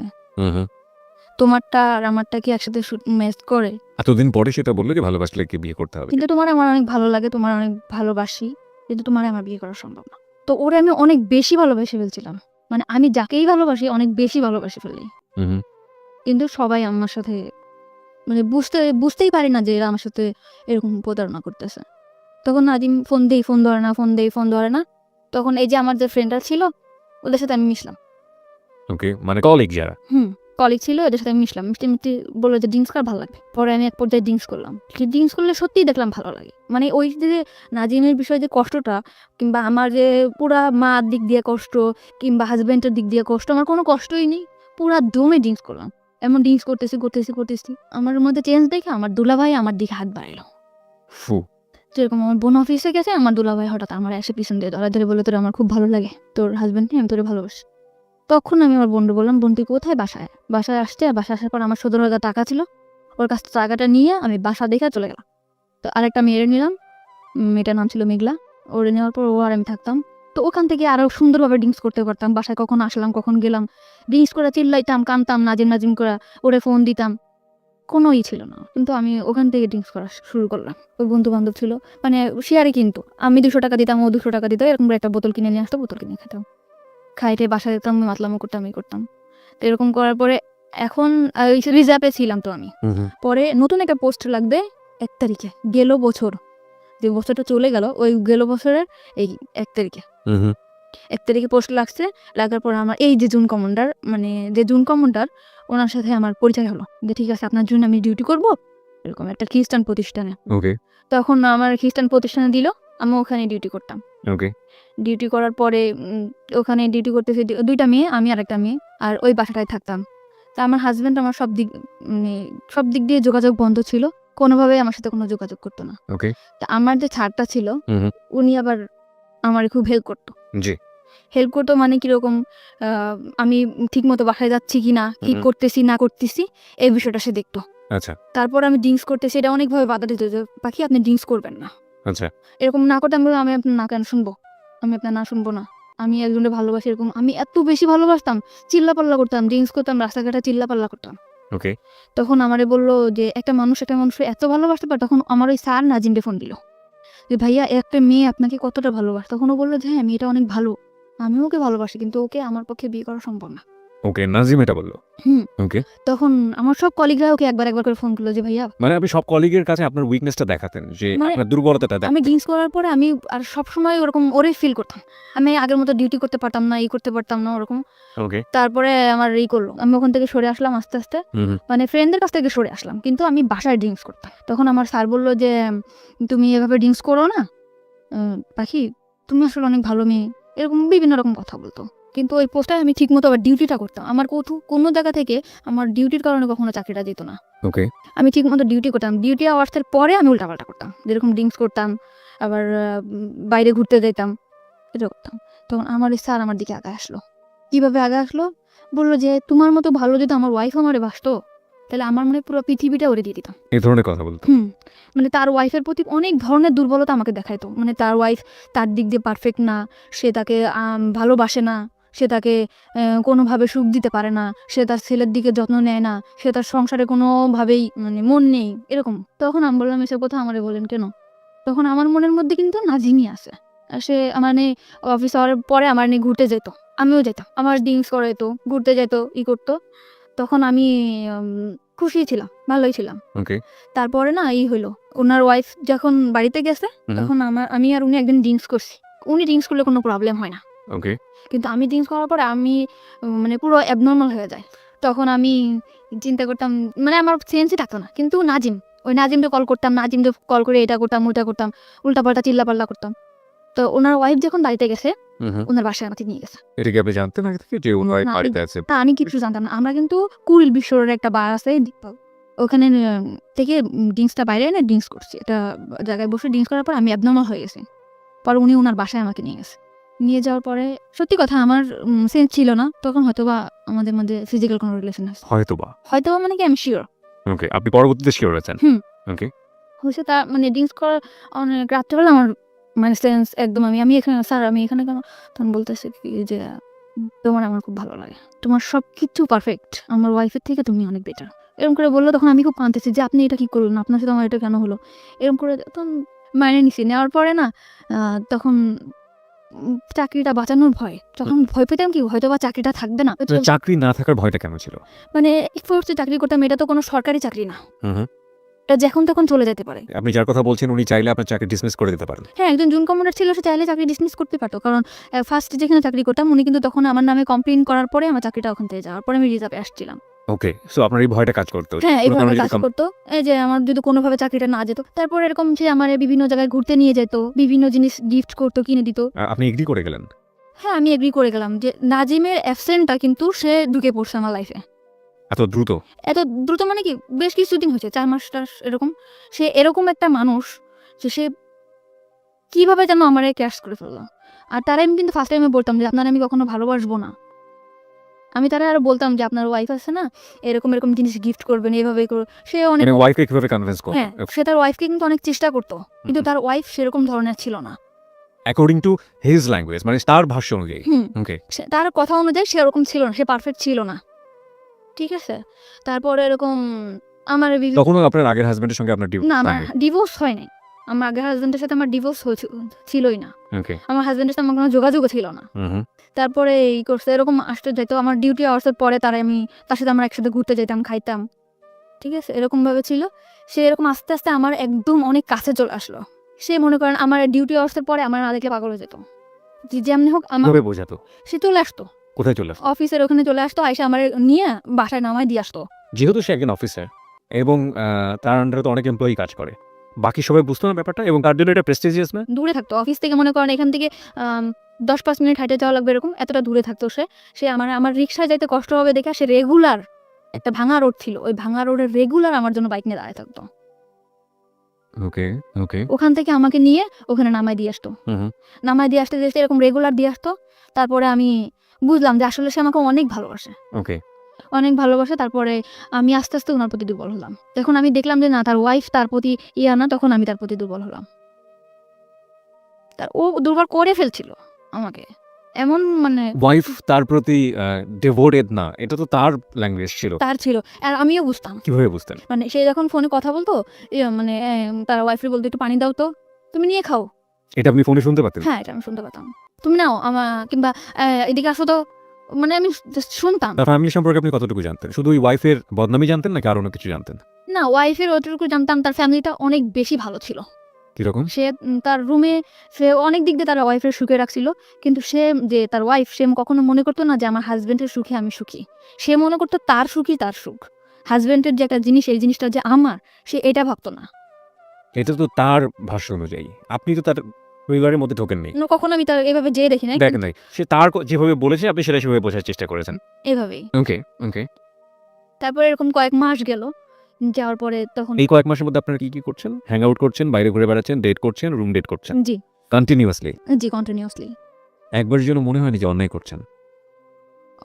তোমারটা আর আমারটা কি একসাথে ম্যাচ করে? এতদিন পরে সেটা বললো যে ভালোবাসলে কি বিয়ে করতে হবে। কিন্তু তোমার আমার অনেক ভালো লাগে, তোমার অনেক ভালোবাসি, কিন্তু তোমার আমার বিয়ে করা সম্ভব না। তো ওরে আমি অনেক বেশি ভালোবেসে ফেলছিলাম, মানে আমি যাকেই ভালোবাসি অনেক বেশি ভালোবেসে ফেলি। কিন্তু সবাই আমার সাথে মানে বুঝতেই পারি না যে এরা আমার সাথে এরকম প্রতারণা করতেছে। তখন নাজিম ফোন দেই, ফোন ধরে না, ফোন দেই, ফোন ধরে না। তখন এই যে আমার যে ফ্রেন্ডরা ছিল ওদের সাথে আমি মিশলাম। ওকে, মানে কলিগ যারা। কলিগ ছিল, এদের সাথে আমি মিশলাম। মিশতে মিশতে বললো যে ড্রিঙ্কস কর, ভালো লাগবে। পরে আমি এক পর্যায়ে ড্রিঙ্কস করলাম। ড্রিঙ্কস করলে সত্যিই দেখলাম ভালো লাগে। মানে ওই যে নাজিমের বিষয়ে যে কষ্টটা, কিংবা আমার যে পুরা মার দিক দিয়ে কষ্ট, কিংবা হাজব্যান্ডের দিক দিয়ে কষ্ট, আমার কোনো কষ্টই নেই। পুরা দমে ড্রিঙ্কস করলাম। এমন ড্রিঙ্কস করতেছি আমার মধ্যে চেঞ্জ দেখে আমার দুলাভাই আমার দিকে হাত বাড়াইলো। ফু। যেরকম আমার বোন অফিসে গেছে, আমার দুলাভাই হঠাৎ আমার এসে পিছন দিয়ে ধরে বলে, তোর আমার খুব ভালো লাগে, তোর হাজব্যান্ড নিয়ে আমি তোরে ভালোবাসি। তখন আমি আমার বোনকে বললাম, বোন তুই কোথায়? বাসায়। বাসায় আসছে, আর বাসায় আসার পর আমার 17,000 টাকা ছিল, ওর কাছ থেকে টাকাটা নিয়ে আমি বাসা দেখে চলে গেলাম। তো আরেকটা মেয়ের নিলাম, মেয়েটার নাম ছিল মেঘলা। ওরে নেওয়ার পর ও আর আমি থাকতাম। তো ওখান থেকে আরো সুন্দরভাবে ড্রিঙ্কস করতে পারতাম। বাসায় কখন আসলাম, কখন গেলাম, ড্রিঙ্কস করে চিল্লাইতাম, কানতাম, নাজিম করে ওরে ফোন দিতাম, কোনো ছিল না। কিন্তু আমি ওখান থেকে ড্রিঙ্কস করা শুরু করলাম। ওই বন্ধু বান্ধব ছিল, মানে শেয়ারে, কিন্তু আমি 200 টাকা দিতাম, ও 200 টাকা দিত, এরকম একটা বোতল কিনে নিয়ে আসতো, বোতল কিনে খেতাম, খাইতে বাসায় যেতাম, মাতলামো করতাম, করতাম। তো এরকম করার পরে এখন রিজার্ভে ছিলাম। তো আমি পরে নতুন একটা পোস্ট লাগবে 1 তারিখে, গেল বছর, যে বছরটা চলে গেল, ওই গেল বছরের এই 1 তারিখে 1 তারিখে পোস্ট লাগছে। লাগার পর আমার এই যে জুন কমান্ডার ওনার সাথে আমার পরিচয় হলো, যে ঠিক আছে আপনার জন্য আমি ডিউটি করব এরকম একটা খ্রিস্টান প্রতিষ্ঠানে। ওকে। তখন আমার খ্রিস্টান প্রতিষ্ঠানে দিল, আমি ওখানে ডিউটি করতাম। ওকে। ডিউটি করার পরে ওখানে ডিউটি করতেছে 2টা মেয়ে, আমি আর একটা মেয়ে, আর ওই বাসাটায় থাকতাম। তা আমার হাজব্যান্ড আমার সব দিক দিয়ে যোগাযোগ বন্ধ ছিল, কোনোভাবে আমার সাথে কোনো যোগাযোগ করতো না। ওকে। তা আমার যে ছাড়টা ছিল উনি আবার আমার খুব হেল্প করতো। জি। হেল্প করতো মানে কিরকম, আমি ঠিক মতো বাসায় যাচ্ছি কিনা, কি করতেছি না করতেছি, এই বিষয়টা সে দেখতো। আচ্ছা। তারপর আমি ড্রিঙ্কস করতেছি, এটা অনেকভাবে বাধা দিত, যে পাখি আপনি ড্রিঙ্কস করবেন না, আচ্ছা। এরকম না করতে। আমি আপনার না কেন শুনবো, আমি আপনার না শুনবো না, আমি একজনের ভালোবাসি। এরকম আমি এত বেশি ভালোবাসতাম, চিল্লাপাল্লা করতাম, ড্রিঙ্কস করতাম, রাস্তাঘাটে চিল্লাপাল্লা করতাম। ওকে। তখন আমারে বলল যে একটা মানুষ এত ভালোবাসতে পারে। তখন আমার ওই স্যার নাজিমকে ফোন দিল যে ভাইয়া একটা মেয়ে আপনাকে কতটা ভালোবাসে। তখন ও বলল যে হ্যাঁ মেয়েটা অনেক ভালো, আমিও ওকে ভালোবাসি, কিন্তু ওকে আমার পক্ষে বিয়ে করা সম্ভব না। ওকে, নাজিম এটা বলল। হুম। ওকে। তখন আমার সব কলিগরা ওকে একবার করে ফোন করলো যে ভাইয়া মানে আপনি সব কলিগের কাছে আপনার উইকনেসটা দেখাতেন যে মানে আপনার দুর্বলতাটা আমি দেখাতেন। ড্রিঙ্কস করার পরে আমি আর সবসময় ওরকম ওরে ফিল করতাম। আমি আগের মতো ডিউটি করতে পারতাম না, করতে পারতাম না ওরকম। ওকে। তারপরে আমার করলো। আমি ওখান থেকে সরে আসলাম আস্তে, আস্তে। হুম। মানে ফ্রেন্ডদের কাছ থেকে সরে আসলাম। কিন্তু আমি বাসায় ড্রিঙ্কস করতাম। তখন আমার স্যার বলল যে, "তুমি এভাবে ড্রিঙ্কস করো না। পাখি, তুমি আসলে অনেক ভালো মেয়ে।" এরকম বিভিন্ন রকম কথা বলতো। কিন্তু ওই পোস্টায় আমি ঠিকমতো আবার ডিউটিটা করতাম। আমার কোনো জায়গা থেকে আমার ডিউটির কারণে কখনো চাকরিটা যেত না। ওকে। আমি ঠিকমতো ডিউটি করতাম। ডিউটি আওয়ার্সের পরে আমি উল্টাপাল্টা করতাম। যেরকম ড্রিঙ্কস করতাম, আবার বাইরে ঘুরতে যাইতাম, এটা করতাম। তখন আমার এই স্যার আমার দিকে আগায় আসলো। কিভাবে আগায় আসলো? বলল যে, "তোমার মতো ভালো যদি আমার ওয়াইফ আমারে বাসতো, তাহলে আমার মনে হয় পুরো পৃথিবীটা ওরে দিয়ে দিতাম।" এই ধরনের কথা বলতো। মানে তার ওয়াইফের প্রতি অনেক ধরনের দুর্বলতা আমাকে দেখাইতো। মানে তার ওয়াইফ তার দিক দিয়ে পারফেক্ট না, সে তাকে ভালোবাসে না, সে তাকে কোনোভাবে সুখ দিতে পারে না, সে তার ছেলের দিকে যত্ন নেয় না, সে তার সংসারে কোনোভাবেই মানে মন নেই, এরকম। তখন আমি বললাম, "এসব কথা আমারে বলেন কেন?" তখন আমার মনের মধ্যে কিন্তু নাজিমই আছে। সে মানে অফিস আওয়ারের পরে আমার নিয়ে ঘুরতে যেত। আমিও যেতাম। আমার ড্রিঙ্কস করাইতো, ঘুরতে যেত, করতো। তখন আমি খুশি ছিলাম, ভালোই ছিলাম। ওকে। তারপরে না হইলো। উনার ওয়াইফ যখন বাড়িতে গেছে, তখন আমি আর উনি একদিন ড্রিঙ্কস করছি। উনি ড্রিঙ্কস করলে কোনো প্রবলেম হয় না। ওকে। কিন্তু আমি ড্রিঙ্কস করার পরে আমি মানে পুরো অ্যাবনরমাল হয়ে যাই। তখন আমি চিন্তা করতাম, মানে আমার সেন্সই থাকতো না। কিন্তু ওই নাজিমকে কল করতাম, নাজিমকে কল করে এটা করতাম, ওটা করতাম, উল্টাপাল্টা চিল্লাপাল্লা করতাম। তো উনার ওয়াইফ যখন বাড়িতে গেছে, উনার বাসায় আমাকে নিয়ে গেছে। এটা কি আপনি জানতেন আগে থেকে যে ওর না, বাড়িতে আছে? না, আমি কিছু জানতাম না। আমরা কিন্তু কুড়িল বিশ্ব রোডে একটা বার আছে, ওখানে থেকে ড্রিঙ্কসটা বাইরে এনে ড্রিঙ্কস করছি। একটা জায়গায় বসে ড্রিঙ্কস করার পর আমি অ্যাবনর্মাল হয়ে গেছি। পরে উনি উনার বাসায় আমাকে নিয়ে গেছে। নিয়ে যাওয়ার পরে সত্যি কথা আমার সেন্স ছিল না। তখন হয়তোবা আমাদের মধ্যে ফিজিক্যাল কোনো রিলেশন আছে। হয়তোবা। হয়তোবা মানে কি আমি সিওর। ওকে। আপনি পরবর্তীতে শিওর হয়েছেন? ওকে। হয়েছে তার মানে ড্রিঙ্কস করার অনেক রাত্রেবেলা আমার মানে সেন্স একদম আমি এখানে স্যার আমি এখানে কেন? তখন বলতেছে কি যে, "তোমার আমার খুব ভালো লাগে। তোমার সবকিছু পারফেক্ট। আমার ওয়াইফের থেকে তুমি অনেক বেটার।" এরকম করে বললো। তখন আমি খুব কাঁদতেছি যে, "আপনি এটা কি করলেন? আপনার সাথে আমার এটা কেন হলো?" এরকম করে তখন মাইনে নিছি। নেওয়ার পরে না তখন চাকরিটা বাঁচানোর ভয়। তখন ভয় পেতাম কি হয়তোবা চাকরিটা থাকবে না। মানে চাকরি না থাকার ভয়টা কেন ছিল? মানে ফোর্সে চাকরি করতাম, এটা তো কোনো সরকারি চাকরি না। হুম। এটা যখন তখন চলে যেতে পারে। আপনি যার কথা বলছেন উনি চাইলে আপনার চাকরি ডিসমিস করে দিতে পারেন। হ্যাঁ, একজন জুন কমান্ডার ছিল, সে চাইলে চাকরি ডিসমিস করতে পারতো। কারণ ফার্স্ট যেখানে চাকরি করতাম উনি কিন্তু তখন আমার নামে কমপ্লেইন করার পরে আমার চাকরিটা ওখান থেকে যাওয়ার পরে আমি রিজার্ভে আসছিলাম। ওকে। সো আপনার এই ভয়টা কাজ করতো। হ্যাঁ, কোনো এইভাবে কারণে কাজ যদি করতো। এই যে আমার যদি কোনোভাবে চাকরিটা না যেত, তারপর এরকম সে আমারে বিভিন্ন জায়গায় ঘুরতে নিয়ে যেত, বিভিন্ন জিনিস গিফট করতো, কিনে দিত। আপনি এগ্রি করে গেলেন? হ্যাঁ, আমি এগ্রি করে গেলাম যে নাজিমের অ্যাবসেন্টটা কিন্তু সে ঢুকে পড়ছে আমার লাইফে। এত দ্রুত? এত দ্রুত মানে কি বেশ কিছুদিন হয়েছে, ৪ মাস টাস এরকম। সে এরকম একটা মানুষ যে সে কিভাবে যেন আমারে ক্যাশ করে ফেললো। আর তারে আমি কিন্তু ফার্স্ট টাইমে বলতাম যে আপনারে আমি কখনো ভালোবাসবো না। আমি তারে আরো বলতাম যে আপনার ওয়াইফ আছে না, এরকম জিনিস গিফট করবেন, এভাবে সে অনেক মানে ওয়াইফকে কিভাবে কনভিন্স করতেন? হ্যাঁ, সে তার ওয়াইফকে কিন্তু অনেক চেষ্টা করতো। কিন্তু তার ওয়াইফ সেরকম ধরনের ছিল না। অ্যাকর্ডিং টু হিজ ল্যাঙ্গুয়েজ, মানে তার ভাষ্য অনুযায়ী। ওকে। তার কথা অনুযায়ী সে ওরকম ছিল না, সে পারফেক্ট ছিল না। ঠিক আছে? তারপরে এরকম আমার তখনও আপনার আগের হাজবেন্ডের সঙ্গে আপনার না, আমার ডিভোর্স হয় নাই। আমার আগের হাসব্যান্ডের সাথে আমার ডিভোর্স ছিলই না। ওকে। আমার হাসব্যান্ডের সাথে আমার কোনো যোগাযোগও ছিল না। তারপরে করছে এরকম আসতে যাইতো আমার ডিউটি আওয়ার্সের পরে তার সাথে আমরা একসাথে ঘুরতে যেতাম, খাইতাম। ঠিক আছে? এরকমভাবে ছিল। সে এরকম আস্তে, আস্তে আমার একদম অনেক কাছে চলে আসলো। সে মনে করেন আমার ডিউটি আওয়ার্সের পরে আমার না দেখলে পাগল হয়ে যেত। যেমনি হোক কিভাবে বোঝাতো? সে চলে আসতো। কোথায় চলে আসতো? অফিসের ওখানে চলে আসতো, আইসা আমার নিয়ে বাসায় নামায় দিয়ে আসতো। যেহেতু সে একজন অফিসার এবং তার আন্ডারে তো অনেক এমপ্লয়ি কাজ করে, বাকি সবাই বুঝতো না ব্যাপারটা এবং তার জন্য এটা প্রেস্টিজিয়াস না? দূরে থাকতো অফিস থেকে, মনে করেন এখান থেকে 10-5 মিনিট হাঁটে যাওয়া লাগবে, এরকম এতটা দূরে থাকতো সে আমার রিক্সায় যাইতে কষ্ট হবে দেখে সে রেগুলার, একটা ভাঙা রোড ছিল, ওই ভাঙা রোডে রেগুলার আমার জন্য বাইক নিয়ে দাঁড়ায় থাকতো। ওকে। ওকে। ওখান থেকে আমাকে নিয়ে ওখানে নামায় দিয়ে আসতো। নামায় দিয়ে আসতে এরকম রেগুলার দিয়ে আসতো। তারপরে আমি বুঝলাম যে আসলে সে আমাকে অনেক ভালোবাসে, ওকে। অনেক ভালোবাসে। তারপরে আমি আস্তে আস্তে ওনার প্রতি দুর্বল হলাম। যখন আমি দেখলাম যে না, তার ওয়াইফ তার প্রতি না, তখন আমি তার প্রতি দুর্বল হলাম। ও দুর্বল করে ফেলছিল আমাকে এমন মানে ওয়াইফ তার প্রতি ডিভোটেড না, এটা তো তার ল্যাঙ্গুয়েজ ছিল। তার ছিল, আর আমিও বুঝতাম। কিভাবে বুঝতেন? মানে সে যখন ফোনে কথা বলতো, মানে তার ওয়াইফের বলতো একটু পানি দাও তো, তুমি নিয়ে খাও। এটা আপনি ফোনে শুনতে পাতেন? হ্যাঁ, এটা আমি শুনতে পেতাম। তুমি নাও কিংবা এদিকে আসো তো, মানে আমি just শুনতাম। তার ফ্যামিলি সম্পর্কে আপনি কতটুকু জানতেন? শুধু ওই ওয়াইফের বদনামই জানতেন নাকি আরো অন্য কিছু জানতেন? না, ওয়াইফের অতটুকু জানতাম, তার ফ্যামিলিটা অনেক বেশি ভালো ছিল। কিরকম? সে তার রুমে সে অনেক দিক দিয়ে তার ওয়াইফের সুখে রাখছিল, কিন্তু সে যে তার ওয়াইফ, সে কখনো মনে করতো না যে আমার হাজবেন্ডের সুখে আমি সুখী। সে মনে করতো তার সুখই তার সুখ, হাজবেন্ডের যে একটা জিনিস, এই জিনিসটা যে আমার, সে এটা ভাবতো না। এটা তো তার ভাষ্য অনুযায়ী, আপনি তো তার পরিবারের মধ্যে ঢোকেননি, কখনো আমি তার এভাবে যেয়ে দেখি না, দেখেন নাই। সে তার যেভাবে বলেছে আপনি সেটা সেভাবে বোঝার চেষ্টা করেছেন। এভাবেই। ওকে ওকে। তারপরে এরকম কয়েক মাস গেল, যাওয়ার পরে তখন এই কয়েক মাসের মধ্যে আপনারা কি কি করছেন? হ্যাং আউট করছেন, বাইরে ঘুরে বেড়াচ্ছেন, ডেট করছেন, রুম ডেট করছেন জি কন্টিনিউয়াসলি? কন্টিনিউয়াসলি। একবারের জন্য মনে হয়নি যে অন্যায় করছেন?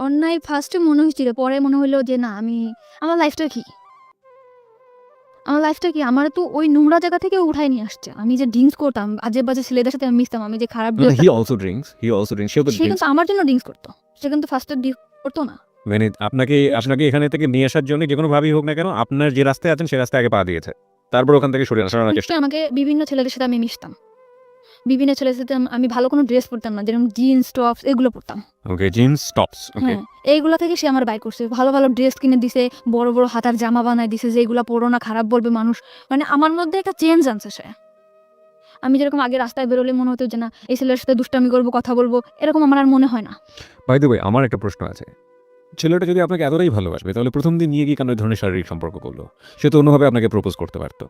অন্যায় ফার্স্টে মনে হয়েছিল, পরে মনে হলো যে না, আমার লাইফটা কি, আমার তো ওই নোংরা জায়গা থেকে উঠাই নিয়ে আসছে। আমি যে ড্রিঙ্কস করতাম, আজে বাজে ছেলেদের সাথে আমি মিশতাম, আমি যে খারাপ dress হি অলসো ড্রিঙ্কস, সেও তো সে ড্রিঙ্কস। কিন্তু আমার জন্য ড্রিঙ্কস করতো, সে কিন্তু ফার্স্টে করতো না। মানে আপনাকে এখানে থেকে নিয়ে আসার জন্য যে কোনো ভাবেই হোক না কেন, আপনার যে রাস্তায় আছেন সেই রাস্তায় আগে পা দিয়েছে, তারপর ওখান থেকে সরানোর চেষ্টা। নিশ্চয়ই আমাকে বিভিন্ন ছেলেদের সাথে আমি মিশতাম, বিভিন্ন ছেলেদের সাথে আমি ভালো কোনো ড্রেস পরতাম না, যেরকম জিন্স টপস এগুলো পরতাম। ওকে, জিন্স টপস। ওকে, হ্যাঁ, এইগুলো থেকে সে আমার বাই করছে, ভালো ভালো ড্রেস কিনে দিছে, বড় বড় হাতার জামা বানায় দিছে, যে এগুলো পরো না, খারাপ বলবে মানুষ। মানে আমার মধ্যে একটা চেঞ্জ আনছে সে। আমি যেরকম আগে রাস্তায় বেরোলে মনে হতো যে না, এই ছেলের সাথে দুষ্টামি করবো, কথা বলবো, এরকম আমার আর মনে হয় না। বাই দ্য ওয়ে, আমার একটা প্রশ্ন আছে। ছেলেটা যদি আপনাকে এতটাই ভালোবাসবে তাহলে প্রথম দিন নিয়ে গিয়ে কেন এই ধরনের শারীরিক সম্পর্ক করলো? সে তো অন্যভাবে আপনাকে প্রপোজ করতে পারতো।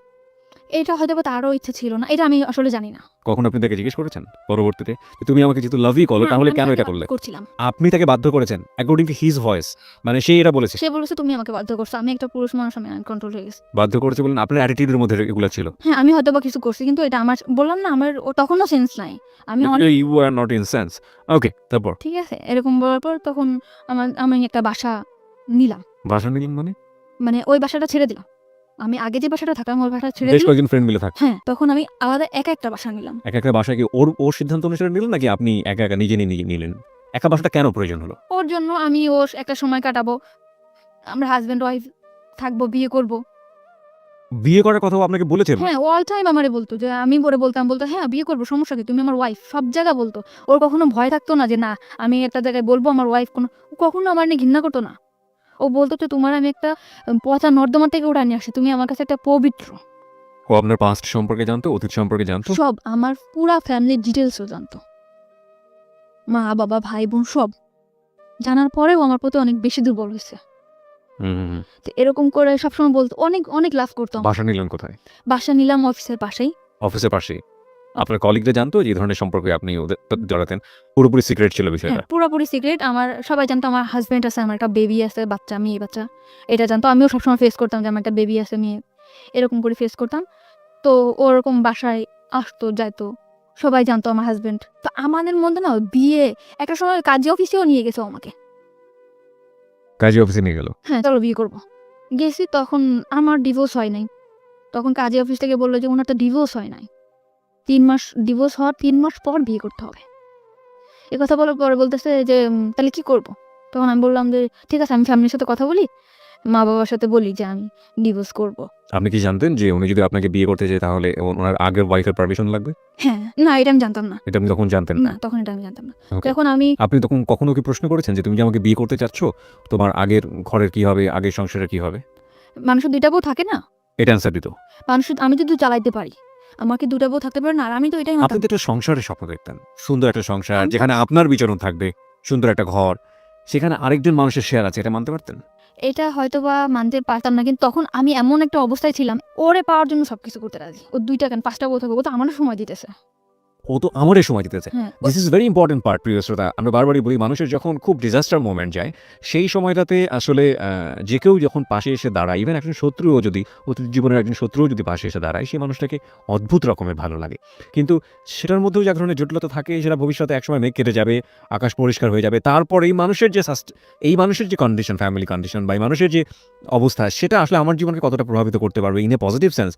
এটা হয়তো বা তারও ইচ্ছে ছিল না, এটা আমি আসলে জানি না। কখন আপনি তাকে জিজ্ঞেস করেছেন পরবর্তীতে যে তুমি আমাকে যেহেতু লাভই করো তাহলে আমি কেন তাকে এটা বাধ্য করলে? করছিলাম। আপনি তাকে বাধ্য করেছেন অ্যাকর্ডিং টু হিজ ভয়েস, মানে সে এটা বলেছে। সে বলেছে তুমি আমাকে বাধ্য করছো, আমি একটা পুরুষ মানুষ, আমি কন্ট্রোল হয়ে গেছি। বাধ্য করেছে বলেন, আপনার অ্যাটিটিউডের মধ্যে এগুলো ছিল। হ্যাঁ, আমি হয়তো বা কিছু করছি, কিন্তু এটা আমার, বললাম না, আমার তখনও সেন্স নাই। আমি অনেক, you are not in sense. Okay, তারপর ঠিক আছে, এরকম বলার পর তখন আমি একটা বাসা নিলাম, বাসা নিলেন মানে? মানে ওই বাসাটা ছেড়ে দিলাম। আমি আগে যে বাসাটা থাকতাম ওই বাসাটা ছেড়ে বেশ দিলাম। কয়েকজন ফ্রেন্ড মিলে থাক। হ্যাঁ, তখন আমি আলাদা একা একটা বাসা নিলাম। এক একটা বাসায় কি ওর সিদ্ধান্ত অনুসারে নিলেন নাকি আপনি একা একা নিজে নিলেন? একা বাসাটা কেন প্রয়োজন হলো? ওর জন্য আমি ওর একটা সময় কাটাবো, আমরা হাজব্যান্ড ওয়াইফ থাকবো, বিয়ে করব। বিয়ে করার কথাও আপনাকে বলেছেন? হ্যাঁ, অল টাইম আমারে বলতো, যে আমি পরে বলতাম হ্যাঁ বিয়ে করবো, সমস্যা কি, তুমি আমার ওয়াইফ, সব জায়গা বলতো। ওর কখনো ভয় থাকতো না যে না, আমি একটা জায়গায় বলবো আমার ওয়াইফ, কখনো আমার নিয়ে ঘৃণা করতো না। ও বলতো যে তোমার আমি একটা পচা নর্দমা থেকে ওটা নিয়ে আসছি, তুমি আমার কাছে একটা পবিত্র। ও আপনার পাস্ট সম্পর্কে জানতো, অতীত সম্পর্কে জানতো? সব, আমার পুরা ফ্যামিলির ডিটেলসও জানতো, মা বাবা ভাই বোন সব জানার পরেও আমার প্রতি অনেক বেশি দুর্বল হয়েছে। হুম। তো এরকম করে সবসময় বলতো, অনেক অনেক লাভ করতো। বাসা নিলেন কোথায়? বাসা নিলাম অফিসের পাশেই। অফিসের পাশেই? আপনার কলিগরা জানতো যে এই ধরনের সম্পর্কে আপনি ওদের জড়াতেন? পুরোপুরি সিক্রেট ছিল বিষয়টা? হ্যাঁ, পুরোপুরি সিক্রেট। আমার সবাই জানতো আমার হাজবেন্ড আছে, আমার একটা বেবি আছে, বাচ্চা, মেয়ে বাচ্চা, এটা জানতো। আমিও সবসময় ফেস করতাম যে আমার একটা বেবি আছে, মেয়ে, এরকম করে ফেস করতাম। তো ওরকম বাসায় আসতো যাইতো, সবাই জানতো আমার হাজবেন্ড। তো আমাদের মধ্যে না বিয়ে একটা সময় কাজী অফিসেও নিয়ে গেছে ও আমাকে। কাজী অফিসে নিয়ে গেল? হ্যাঁ, চলো বিয়ে করবো। গেছি, তখন আমার ডিভোর্স হয় নাই। তখন কাজী অফিস থেকে বললো যে ওনার তো ডিভোর্স হয় নাই, 3 মাস, ডিভোর্স হওয়ার 3 মাস পর বিয়ে করতে হবে। এ কথা বলার পরে বলতেছে যে তাহলে কি করব? তখন আমি বললাম যে ঠিক আছে, আমি ফ্যামিলির সাথে কথা বলি, মা বাবার সাথে বলি যে আমি ডিভোর্স করব। আপনি কি জানতেন যে উনি যদি আপনাকে বিয়ে করতে চায় তাহলে ওনার আগের ওয়াইফের পারমিশন লাগবে? হ্যাঁ, না, এটা আমি জানতাম না। এটা আপনি তখন জানতেন না, তখন এটা আমি জানতাম না। Okay. যখন আমি, আপনি তখন কখনো কি প্রশ্ন করেছেন যে তুমি যে আমাকে বিয়ে করতে চাচ্ছ, তোমার আগের ঘরের কি হবে, আগের সংসারের কি হবে? মানুষের 2টা বউ থাকে না, এটা অ্যান্সার দিত। আমি যদি চালাইতে পারি, আমার কি 2টা বউ থাকতে পারে না? আর আমি তো এটাই আপনি মানতাম। তো একটা সংসারের স্বপ্ন দেখতেন, সুন্দর একটা সংসার আমি- যেখানে আপনার বিচরণ থাকবে, সুন্দর একটা ঘর, সেখানে আরেকজন মানুষের শেয়ার আছে, এটা মানতে পারতেন? এটা হয়তো বা মানতে পারতাম না, কিন্তু তখন আমি এমন একটা অবস্থায় ছিলাম, ওরে পাওয়ার জন্য সবকিছু করতে রাজি। ও 2টা কেন 5টা বউ থাকবে, ও তো আমারও সময় দিতেছে। ও তো আমারই সময় দিতেছে। হ্যাঁ, this is very important part, প্রিয় শ্রোতা। আমরা বারবারই বলি মানুষের যখন খুব ডিজাস্টার মোমেন্ট যায় সেই সময়টাতে আসলে যে কেউ যখন পাশে এসে দাঁড়ায়, ইভেন একজন শত্রুও যদি, অতীত জীবনের একজন শত্রুও যদি পাশে এসে দাঁড়ায়, সেই মানুষটাকে অদ্ভুত রকমের ভালো লাগে। কিন্তু সেটার মধ্যেও যে এক ধরনের জটিলতা থাকে, সেটা ভবিষ্যতে একসময় মেঘ কেটে যাবে, আকাশ পরিষ্কার হয়ে যাবে। তারপর এই মানুষের যে কন্ডিশন, ফ্যামিলি কন্ডিশন বা এই মানুষের যে অবস্থা, সেটা আসলে আমার জীবনকে কতটা প্রভাবিত করতে পারবে ইন এ পজিটিভ সেন্স,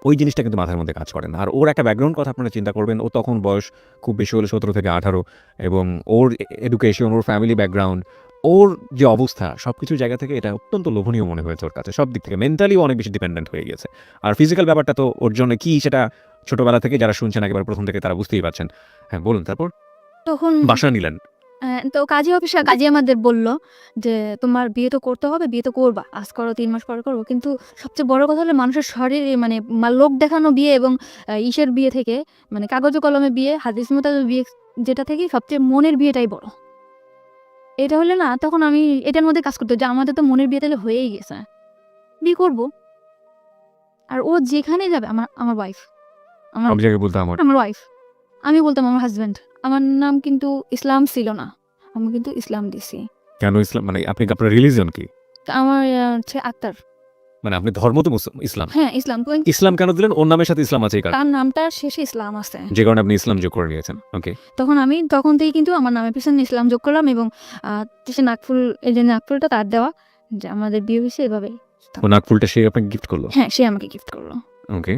ওই জিনিসটা কিন্তু মাথার মধ্যে কাজ করে না। আর ওর একটা ব্যাকগ্রাউন্ড কথা আপনারা চিন্তা করবেন, ও তখন বয়স খুব বেশি হলে 17 থেকে 18, এবং ওর এডুকেশন, ওর ফ্যামিলি ব্যাকগ্রাউন্ড, ওর যে অবস্থা, সব কিছুর জায়গা থেকে এটা অত্যন্ত লোভনীয় মনে হয়েছে ওর কাছে। সব দিক থেকে মেন্টালিও অনেক বেশি ডিপেন্ডেন্ট হয়ে গেছে। আর ফিজিক্যাল ব্যাপারটা তো ওর জন্য কি, সেটা ছোটবেলা থেকে যারা শুনছেন একেবারে প্রথম থেকে তারা বুঝতেই পারছেন। হ্যাঁ বলুন, তারপর তখন বাসা নিলেন। তো কাজী অফিসে কাজী আমাদের বলল যে তোমার বিয়ে তো করতে হবে, বিয়ে তো করবা, আজ করো 3 মাস পরে করবো। কিন্তু সবচেয়ে বড় কথা হলো মানুষের শরীরে মানে লোক দেখানো বিয়ে এবং ইসের বিয়ে থেকে, মানে কাগজে কলমে বিয়ে, হাদিস মোতাবেক বিয়ে, যেটা থেকে সবচেয়ে মনের বিয়েটাই বড়। এটা হলে না, তখন আমি এটার মধ্যে কাজ করতে যে আমাদের তো মনের বিয়ে তাহলে হয়েই গেছে, বিয়ে করবো। আর ও যেখানে যাবে আমার আমার ওয়াইফ, আমার সব জায়গায় বলতে আমার ওয়াইফ, আমি বলতাম আমার হাজব্যান্ড। আমার নাম কিন্তু ইসলাম ছিল না, আমি কিন্তু ইসলাম দিছি। কেন ইসলাম, মানে আপনি আপনার রিলিজিয়ন কি? তা আমার হচ্ছে আক্তার। মানে আপনি ধর্ম তো ইসলাম। হ্যাঁ ইসলাম, কিন্তু ইসলাম কেন দিলেন? ওর নামের সাথে ইসলাম আছে এই কারণে, তার নামটার শেষে ইসলাম আছে, যে কারণে আপনি ইসলাম যোগ করে নিয়েছেন। ওকে। তখন থেকে কিন্তু আমার নামের পিছনে ইসলাম যোগ করলাম, এবং সে নাকফুল, এই যে নাকফুলটা তার দেওয়া, যে আমাদের বিয়ে হয়েছে এভাবে। ও নাকফুলটা সে আপনাকে গিফট করলো? হ্যাঁ, সে আমাকে গিফট করলো। ওকে।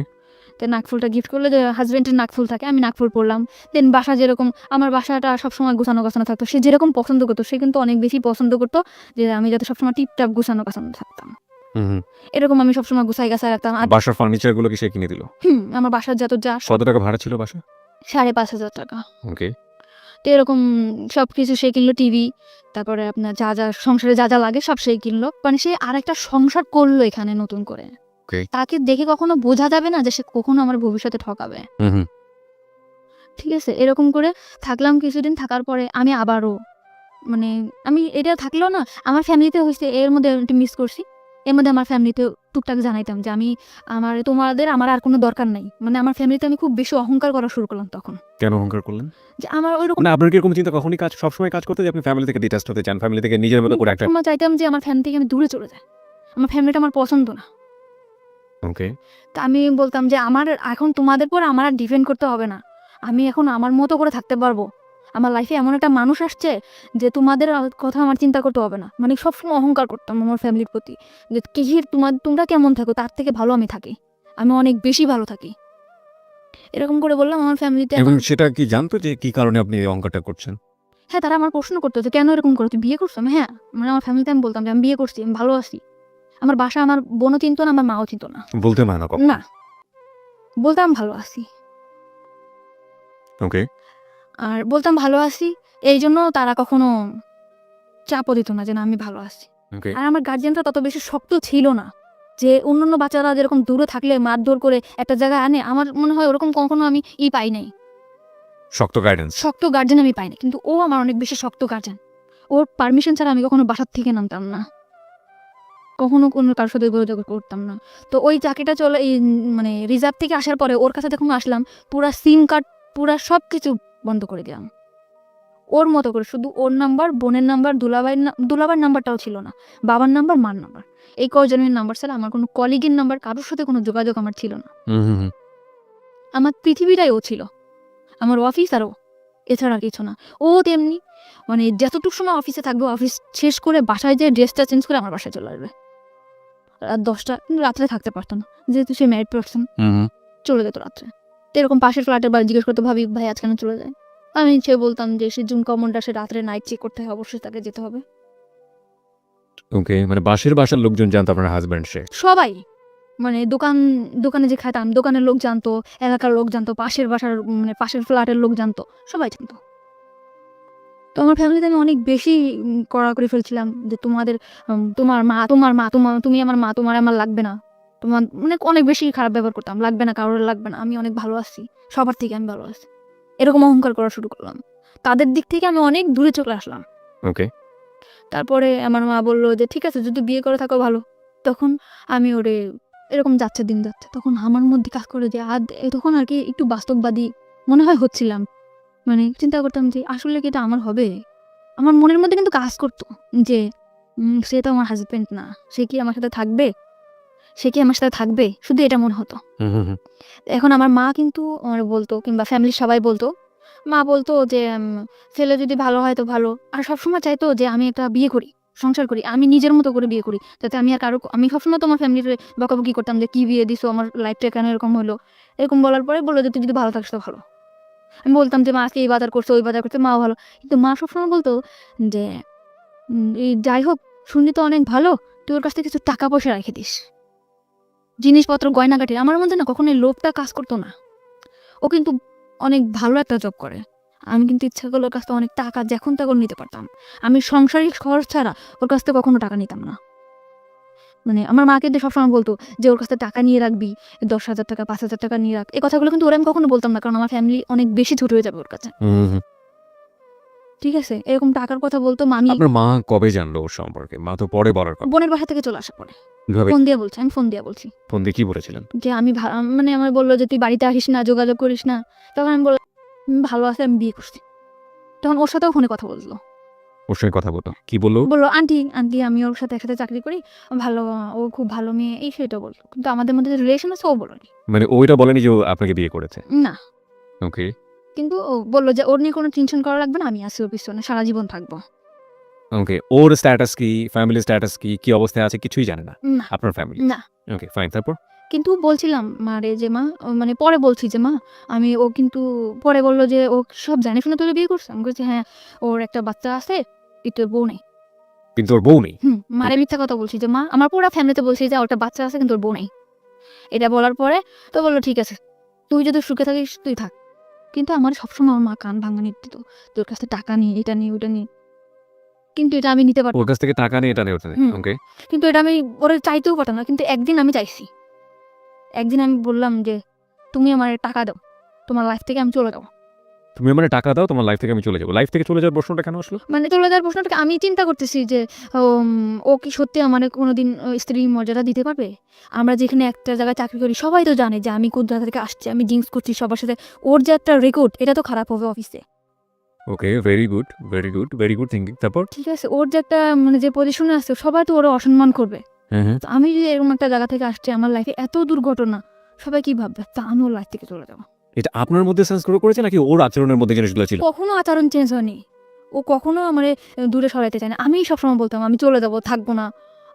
তো নাকফুলটা গিফট করলে, যে হাজবেন্ডের নাকফুল থাকে, আমি নাকফুল পরলাম। দেন বাসা যেরকম, আমার বাসাটা সবসময় গুছানো গাছানো থাকতো, সে যেরকম পছন্দ করতো সে কিন্তু অনেক বেশি পছন্দ করতো যে আমি যাতে সবসময় টিপটাপ গুছানো গাছানো থাকতাম। এরকম আমি সবসময় গুছাই গাছায় রাখতাম। আর বাসার ফার্নিচার গুলো কি সে কিনে দিল? আমার বাসার যত যা কত টাকা ভাড়া ছিল বাসা? 5,500 টাকা। ওকে। তো এরকম সবকিছু সে কিনলো, টিভি, তারপরে আপনার যা যা সংসারে যা যা লাগে সব সে কিনলো। মানে সে আরেকটা সংসার করলো এখানে নতুন করে। Okay. তাকে দেখে কখনো বোঝা যাবে না যে সে কখনো আমার ভবিষ্যতে ঠকাবে। ঠিক আছে, এরকম করে থাকলাম কিছুদিন। থাকার পরে আমি আবারও, মানে আমি এটা থাকলেও না, আমার ফ্যামিলিতে হয়েছে এর মধ্যে একটু মিস করছি। এর মধ্যে আমার ফ্যামিলিতে টুকটাক জানাইতাম যে আমি আমার আর কোনো দরকার নাই। মানে আমার ফ্যামিলিতে আমি খুব বেশি অহংকার করা শুরু করলাম তখন, কেন অহংকার করলেন? যে আমার ওইরকম মানে আপনার কি এরকম চিন্তা কখনই সবসময় কাজ করতে যে আপনি ফ্যামিলি থেকে ডিটাচড হতে চান, ফ্যামিলি থেকে নিজের মতো করে একটা? সময় চাইতাম যে আমার ফ্যামিলি থেকে আমি দূরে চলে যাই, আমার ফ্যামিলিটা আমার পছন্দ না। ওকে। তা আমি বলতাম যে আমার এখন তোমাদের পর আমার আর ডিপেন্ড করতে হবে না, আমি এখন আমার মতো করে থাকতে পারবো। আমার লাইফে এমন একটা মানুষ আসছে যে তোমাদের কথা আমার চিন্তা করতে হবে না। মানে সবসময় অহংকার করতাম আমার ফ্যামিলির প্রতি, যে তোমরা কেমন থাকো তার থেকে ভালো আমি থাকি, আমি অনেক বেশি ভালো থাকি। এরকম করে বললাম আমার ফ্যামিলিতে। এবং সেটা কি জানতো যে কি কারণে আপনি এই অহংকারটা করছেন? হ্যাঁ, তারা আমার প্রশ্ন করতো যে কেন এরকম করো, তুই বিয়ে করছো? আমি হ্যাঁ, মানে আমার ফ্যামিলিতে আমি বলতাম যে আমি বিয়ে করছি, আমি ভালো আছি। আমার বাসা আমার বোনও চিনতো না, আমার মাও চিনতো না। বলতে হয় না কখন? না, বলতাম ভালো আছি। ওকে। আর বলতাম ভালো আছি, এই জন্য তারা কখনো চাপও দিত না যে না আমি ভালো আছি। ওকে। আর আমার গার্জিয়ানরা তত বেশি শক্ত ছিল না যে অন্যান্য বাচ্চারা যেরকম দূরে থাকলে মারধর করে একটা জায়গায় আনে, আমার মনে হয় ওরকম কখনো আমি পাই নাই, শক্ত গাইডেন্স। শক্ত গার্জেন আমি পাই নাই। কিন্তু ও আমার অনেক বেশি শক্ত গার্জেন। ওর পারমিশন ছাড়া আমি কখনো বাসার থেকে নামতাম না, কখনো কোনো কারোর সাথে যোগাযোগ করতাম না। তো ওই চাকরিটা চলে, মানে রিজার্ভ থেকে আসার পরে ওর কাছে যখন আসলাম, পুরা সিম কার্ড, পুরা সব কিছু বন্ধ করে দিলাম ওর মতো করে। শুধু ওর নাম্বার, বোনের নাম্বার, দুলাভাইয়ের নাম্বারটাও ছিল না, বাবার নাম্বার, মার নাম্বার, এই কজনের নাম্বার ছাড়া আমার কোনো কলিগের নাম্বার, কারোর সাথে কোনো যোগাযোগ আমার ছিল না। আমার পৃথিবীটাই ও ছিল, আমার অফিস আর ও, এছাড়া কিছু না। ও তেমনি, মানে যতটুকু সময় অফিসে থাকবে, অফিস শেষ করে বাসায় যেয়ে ড্রেসটা চেঞ্জ করে আমার বাসায় চলে আসবে। রাত 10টা, কিন্তু রাত্রে থাকতে পারতো না, যেহেতু সে ম্যারিড পারসন, চলে যেত রাত্রে। তো এরকম পাশের ফ্ল্যাটের বাড়ি জিজ্ঞেস করতো, ভাবি ভাই আজ কেন চলে যায়? আমি সে বলতাম যে সে জুন কমনটা, সে রাত্রে নাইট চেক করতে হয়, অবশ্যই তাকে যেতে হবে। ওকে। মানে বাসার লোকজন জানতো আপনার হাজবেন্ড সে? সবাই, মানে দোকানে যে খাইতাম, দোকানের লোক জানতো, এলাকার লোক জানতো, পাশের বাসার মানে পাশের ফ্ল্যাটের লোক জানতো, সবাই জানতো। তো আমার ফ্যামিলিতে আমি অনেক বেশি কড়া করে ফেলছিলাম যে তোমার মা, তুমি আমার মা, তোমার আমার লাগবে না, তোমার মানে অনেক বেশি খারাপ ব্যবহার করতাম, লাগবে না, কারোর লাগবে না, আমি অনেক ভালো আছি, সবার থেকে আমি ভালো আছি, এরকম অহংকার করা শুরু করলাম। তাদের দিক থেকে আমি অনেক দূরে চলে আসলাম। ওকে। তারপরে আমার মা বললো যে ঠিক আছে, যদি বিয়ে করে থাকো ভালো। তখন আমি ওরে, এরকম যাচ্ছে দিন যাচ্ছে, তখন আমার মধ্যে কাজ করে যে তখন আর কি একটু বাস্তববাদী মনে হয় হচ্ছিলাম। মানে চিন্তা করতাম যে আসলে কি এটা আমার হবে। আমার মনের মধ্যে কিন্তু কাজ করতো যে সে তো আমার হাজবেন্ড না, সে কি আমার সাথে থাকবে, শুধু এটা মনে হতো। এখন আমার মা কিন্তু আমার বলতো, কিংবা ফ্যামিলির সবাই বলতো, মা বলতো যে ছেলে যদি ভালো হয় তো ভালো, আর সবসময় চাইতো যে আমি একটা বিয়ে করি, সংসার করি, আমি নিজের মতো করে বিয়ে করি, যাতে আমি আর কারো আমি সবসময় তোমার ফ্যামিলির বকাবকি করতাম যে কি বিয়ে দিছো, আমার লাইফটা কেন এরকম হলো, এরকম বলার পরে বললো যে তুই যদি ভালো থাকিস তো ভালো। আমি বলতাম যে মা আজকে এই বাজার করছে ওই বাজার করছে, মাও ভালো, কিন্তু মা সবসময় বলতো যে এই যাই হোক শুনি তো অনেক ভালো, তুই ওর কাছ থেকে কিছু টাকা পয়সা রেখে দিস, জিনিসপত্র গয়নাগাটি। আমার মধ্যে না কখনো এই লোভটা কাজ করতো না। ও কিন্তু অনেক ভালো একটা জব করে, আমি কিন্তু ইচ্ছা করলে ওর কাছ থেকে অনেক টাকা যখন তখন নিতে পারতাম। আমি সংসারিক খরচ ছাড়া ওর কাছ থেকে কখনো টাকা নিতাম না। মানে আমার মা কিন্তু সবসময় বলতো যে ওর কাছ থেকে টাকা নিয়ে রাখবি, 10,000 টাকা 5,000 টাকা নিয়ে রাখ, এই কথাগুলো কিন্তু ওরা আমি কখনো বলতাম না, কারণ আমার ফ্যামিলি অনেক বেশি ছোট হয়ে যাবে ওর কাছে। ঠিক আছে, এরকম টাকার কথা বলতো। মামি আপনার মা কবে জানলো ওর সম্পর্কে? মা তো পরে বলার কথা। বোনের বাসা থেকে চলে আসার পরে কিভাবে? ফোন দিয়ে বলছি, আমি ফোন দিয়ে বলছি ফোন দিয়ে কি বলেছিলেন? যে আমি মানে আমার বললো যে তুই বাড়িতে আসিস না, যোগাযোগ করিস না। তখন আমি বললাম ভালো আছে, আমি বিয়ে করছি। তখন ওর সাথেও ফোনে কথা বললো, ওর সঙ্গে কথা বলো, কি বললো? বললো আন্টি আন্টি আমি ওর সাথে একসাথে চাকরি করি, ভালো, ও খুব ভালো মেয়ে, এই সেটা বললো। কিন্তু আমাদের মধ্যে যে রিলেশন আছে ও বলোনি। মানে ওইটা বলেনি যে ও আপনাকে বিয়ে করেছে? না, ওকে। কিন্তু ও বললো যে ওর নিয়ে কোনো টেনশন করা লাগবে না, আমি আছি ওর পিছনে, সারা জীবন থাকবো। ওকে, ওর স্ট্যাটাস কি, ফ্যামিলি স্ট্যাটাস কি, কি অবস্থায় আছে কিছুই জানে না না আপনার ফ্যামিলি? না, ওকে ফাইন, তারপর? কিন্তু বলছিলাম মারে যে মা মানে পরে বলছি যে মা আমি, ও কিন্তু পরে বললো যে ও সব জানে শুনে তোরে বিয়ে করছে। আমি বলছি হ্যাঁ, ওর একটা বাচ্চা আছে, কিন্তু ওর বউ নেই। কিন্তু ওর বউ নেই? মারে মিথ্যা কথা বলছি যে মা আমার পুরো ফ্যামিলিতে বলছি যে ওর একটা বাচ্চা আছে কিন্তু ওর বউ নেই। এটা বলার পরে তো বললো ঠিক আছে, তুই যদি সুখে থাকিস তুই থাক। কিন্তু আমার সবসময় আমার মা কান ভাঙানি দিত, তোর কাছে টাকা নিয়ে এটা নিয়ে ওটা নিয়ে, কিন্তু এটা আমি নিতে পারতাম। ওর কাছ থেকে টাকা নিয়ে এটা নিয়ে ওটা নিয়ে, হুম। ওকে। কিন্তু এটা আমি ওরা চাইতেও পারতাম না। কিন্তু একদিন আমি চাইছি, একদিন আমি বললাম যে তুমি আমার টাকা দাও, তোমার লাইফ থেকে আমি চলে যাবো। তুমি আমার টাকা দাও, তোমার লাইফ থেকে আমি চলে যাবো। লাইফ থেকে চলে যাওয়ার প্রশ্নটা কেন আসলো? মানে চলে যাওয়ার প্রশ্নটাকে আমি চিন্তা করতেছি যে ও কি সত্যি আমার কোনোদিন স্ত্রীর মর্যাদা দিতে পারবে? আমরা যেখানে একটা জায়গায় চাকরি করি সবাই তো জানে যে আমি কোন জায়গা থেকে আসছি, আমি ড্রিঙ্কস করছি সবার সাথে, ওর যে একটা রেকর্ড এটা তো খারাপ হবে অফিসে। Okay, very good, very good, very good thinking. তারপর? ঠিক আছে, ওর যে একটা মানে যে পজিশনে আছে সবাই তো ওরা অসম্মান করবে। হ্যাঁ হ্যাঁ। তো আমি যদি এরকম একটা জায়গা থেকে আসছি, আমার লাইফে এত দুর্ঘটনা, সবাই কি ভাববে? তা আমি ওর লাইফ থেকে চলে যাবো। এটা আপনার মধ্যে সেন্স করে করেছে নাকি ওর আচরণের মধ্যে জিনিসগুলো ছিল? কখনো আচরণ চেঞ্জ হয়নি, ও কখনো আমার দূরে সরাইতে চায় না। আমি সবসময় বলতাম আমি চলে যাবো, থাকবো না,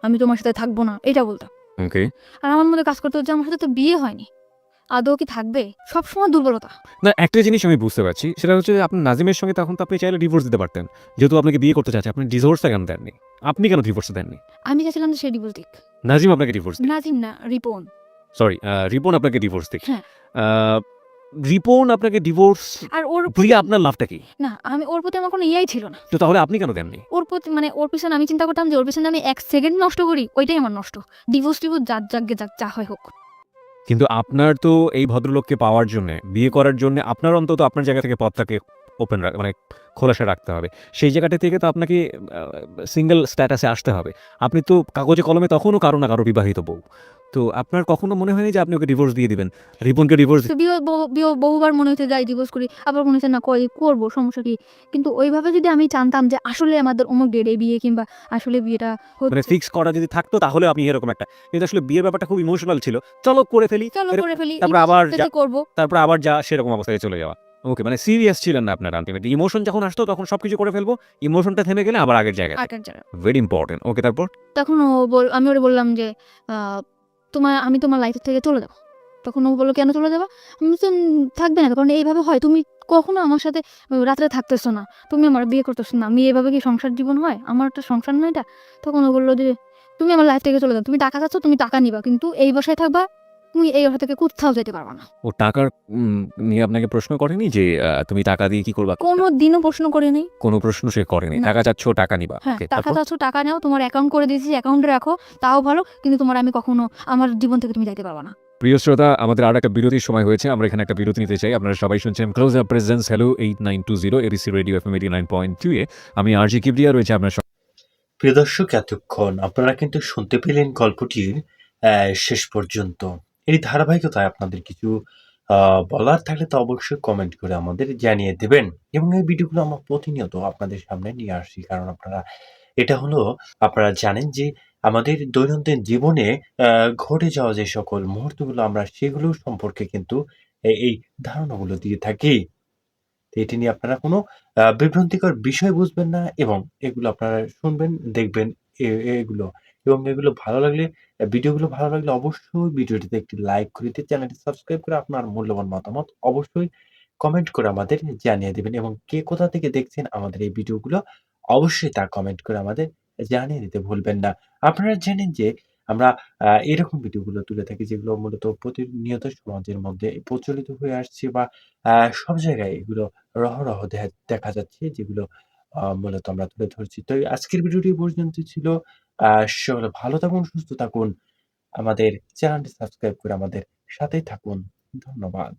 আমি তোমার সাথে থাকবো না, এটা বলতাম। ওকে। আর আমার মধ্যে কাজ করতে হচ্ছে আমার সাথে তো বিয়ে হয়নি, আদৌ কি থাকবে? সবসময় দুর্বলতা। না, একটা জিনিস আমি বুঝতে পারছি, সেটা হচ্ছে যে আপনার নাজিমের সঙ্গে তখন তো আপনি চাইলে ডিভোর্স দিতে পারতেন। যেহেতু আপনাকে বিয়ে করতে চাচ্ছে, আপনি ডিভোর্সটা কেন দেননি? আপনি কেন ডিভোর্সটা দেননি? আমি চাইছিলাম যে সে ডিভোর্স দিক। নাজিম আপনাকে ডিভোর্স দিক? নাজিম না, রিপন। সরি, রিপন আপনাকে ডিভোর্স দিক? হ্যাঁ। রিপন আপনাকে ডিভোর্স আর ওর দিয়ে আপনার লাভটা কি? না, আমি ওর প্রতি আমার কোনো ইয়েই ছিল না। তো তাহলে আপনি কেন দেননি? ওর প্রতি মানে ওর পিছনে আমি চিন্তা করতাম যে ওর পিছনে আমি 1 সেকেন্ড নষ্ট করি, ওইটাই আমার নষ্ট। ডিভোর্স যার যাকে যাক যা হয় হোক। কিন্তু আপনার তো এই ভদ্রলোককে পাওয়ার জন্য, বিয়ে করার জন্য আপনার অন্তত আপনার জায়গা থেকে পথটাকে ওপেন মানে খোলাসা রাখতে হবে। সেই জায়গাটা থেকে তো আপনাকে সিঙ্গেল স্ট্যাটাসে আসতে হবে। আপনি তো কাগজে কলমে তখনও কারো না কারো বিবাহিত বউ। তো আপনার কখনো মনে হয়নি যে আপনি ওকে ডিভোর্স দিয়ে দিবেন? রিপনকে ডিভোর্স তো বহুবার মনে হচ্ছে যাই ডিভোর্স করি, আবার মনে হচ্ছে না করবো, সমস্যা কি? কিন্তু ওইভাবে যদি আমি জানতাম যে আসলে আমাদের অমুক ডেটে বিয়ে, কিংবা আসলে বিয়েটা মানে হচ্ছে, ফিক্স করা যদি থাকতো তাহলে আপনি এরকম একটা, কিন্তু আসলে বিয়ের ব্যাপারটা খুব ইমোশনাল ছিল। চলো করে ফেলি, চলো করে ফেলি, তারপর আবার যা সেরকম অবস্থায় চলে যাওয়া। ওকে, মানে সিরিয়াস ছিলেন না আপনার আলটিমেটলি। ইমোশন যখন আসতো তখন সবকিছু করে ফেলবো, ইমোশনটা থেমে গেলে আবার আগের জায়গায়। আকার যারা। Very important. ওকে, তারপর? তখন আমি ওরে বললাম যে আমি তোমার লাইফ থেকে চলে যাবো। তখন ও বললো কেন চলে যাবা? আমি বললাম থাকবে না, কারণ এইভাবে হয়, তুমি কখনো আমার সাথে রাত্রে থাকতেছো না, তুমি আমার বিয়ে করতেছো না, আমি এভাবে কি সংসার জীবন হয়? আমার একটা সংসার না এটা। তখন ও বললো যে তুমি আমার লাইফ থেকে চলে যাও, তুমি টাকা চাচ্ছ, তুমি টাকা নিবা, কিন্তু এই বাসায় থাকবা, তুমি এই বাসা থেকে কোথাও যেতে পারবা না। ও টাকার নিয়ে আপনাকে প্রশ্ন করেনি যে তুমি টাকা দিয়ে কি করবা? কোনো দিনও প্রশ্ন করে নেই। কোনো প্রশ্ন সে করেনি। না। টাকা চাচ্ছ, টাকা নিবা। হ্যাঁ, ওকে, টাকা তারপর? চাচ্ছ, টাকা নাও, তোমার অ্যাকাউন্ট করে দিয়েছি, অ্যাকাউন্টে রাখো, তাও ভালো, কিন্তু তোমার আমি কখনো আমার জীবন থেকে তুমি যাইতে পারবা না। প্রিয় শ্রোতা, আমাদের আর একটা বিরতির সময় হয়েছে। আমরা এখানে একটা বিরতি নিতে চাই। আপনারা সবাই শুনছেন close up presence hello 8920 ADC radio FM 89.2 এ। আমি আরজি কিবরিয়া রয়েছে আপনার সঙ্গে। প্রিয় দর্শক, এতক্ষণ আপনারা কিন্তু শুনতে পেলেন গল্পটির শেষ পর্যন্ত। এই ধারাবাহিকতায় আপনাদের কিছু বলার থাকলে তো অবশ্যই কমেন্ট করে আমাদের জানিয়ে দেবেন, এবং এই ভিডিওগুলো আমরা প্রতিনিয়ত আপনাদের সামনে নিয়ে আসি, কারণ আপনারা জানেন যে আমাদের দৈনন্দিন জীবনে ঘটে যাওয়া যে সকল মুহূর্তগুলো আমরা সেগুলো সম্পর্কে কিন্তু এই ধারণাগুলো দিয়ে থাকি। তো এটি নিয়ে আপনারা কোনো বিভ্রান্তিকর বিষয় বুঝবেন না এবং এগুলো আপনারা শুনবেন, দেখবেন এগুলো এবং এগুলো ভালো লাগলে ভিডিওগুলো ভালো লাগলে অবশ্যই ভিডিওটিতে একটি লাইক করে দিয়ে চ্যানেলটি সাবস্ক্রাইব করে আপনার মূল্যবান মতামত অবশ্যই কমেন্ট করে আমাদের জানিয়ে দিবেন এবং কে কোথা থেকে দেখছেন আমাদের এই ভিডিওগুলো অবশ্যই তা কমেন্ট করে আমাদের জানিয়ে দিতে ভুলবেন না। আপনারা জানেন যে আমরা এরকম ভিডিওগুলো তুলে থাকি যেগুলো মূলত প্রতিনিয়ত সমাজের মধ্যে প্রচলিত হয়ে আসছে বা আ সব জায়গায় এগুলো রহরহ দেখা যাচ্ছে যেগুলো মূলত আমরা তুলে ধরছি। তো আজকের ভিডিওটি এই পর্যন্ত ছিল। সকলে ভালো থাকুন, সুস্থ থাকুন। আমাদের চ্যানেলটি সাবস্ক্রাইব করে আমাদের সাথেই থাকুন। ধন্যবাদ।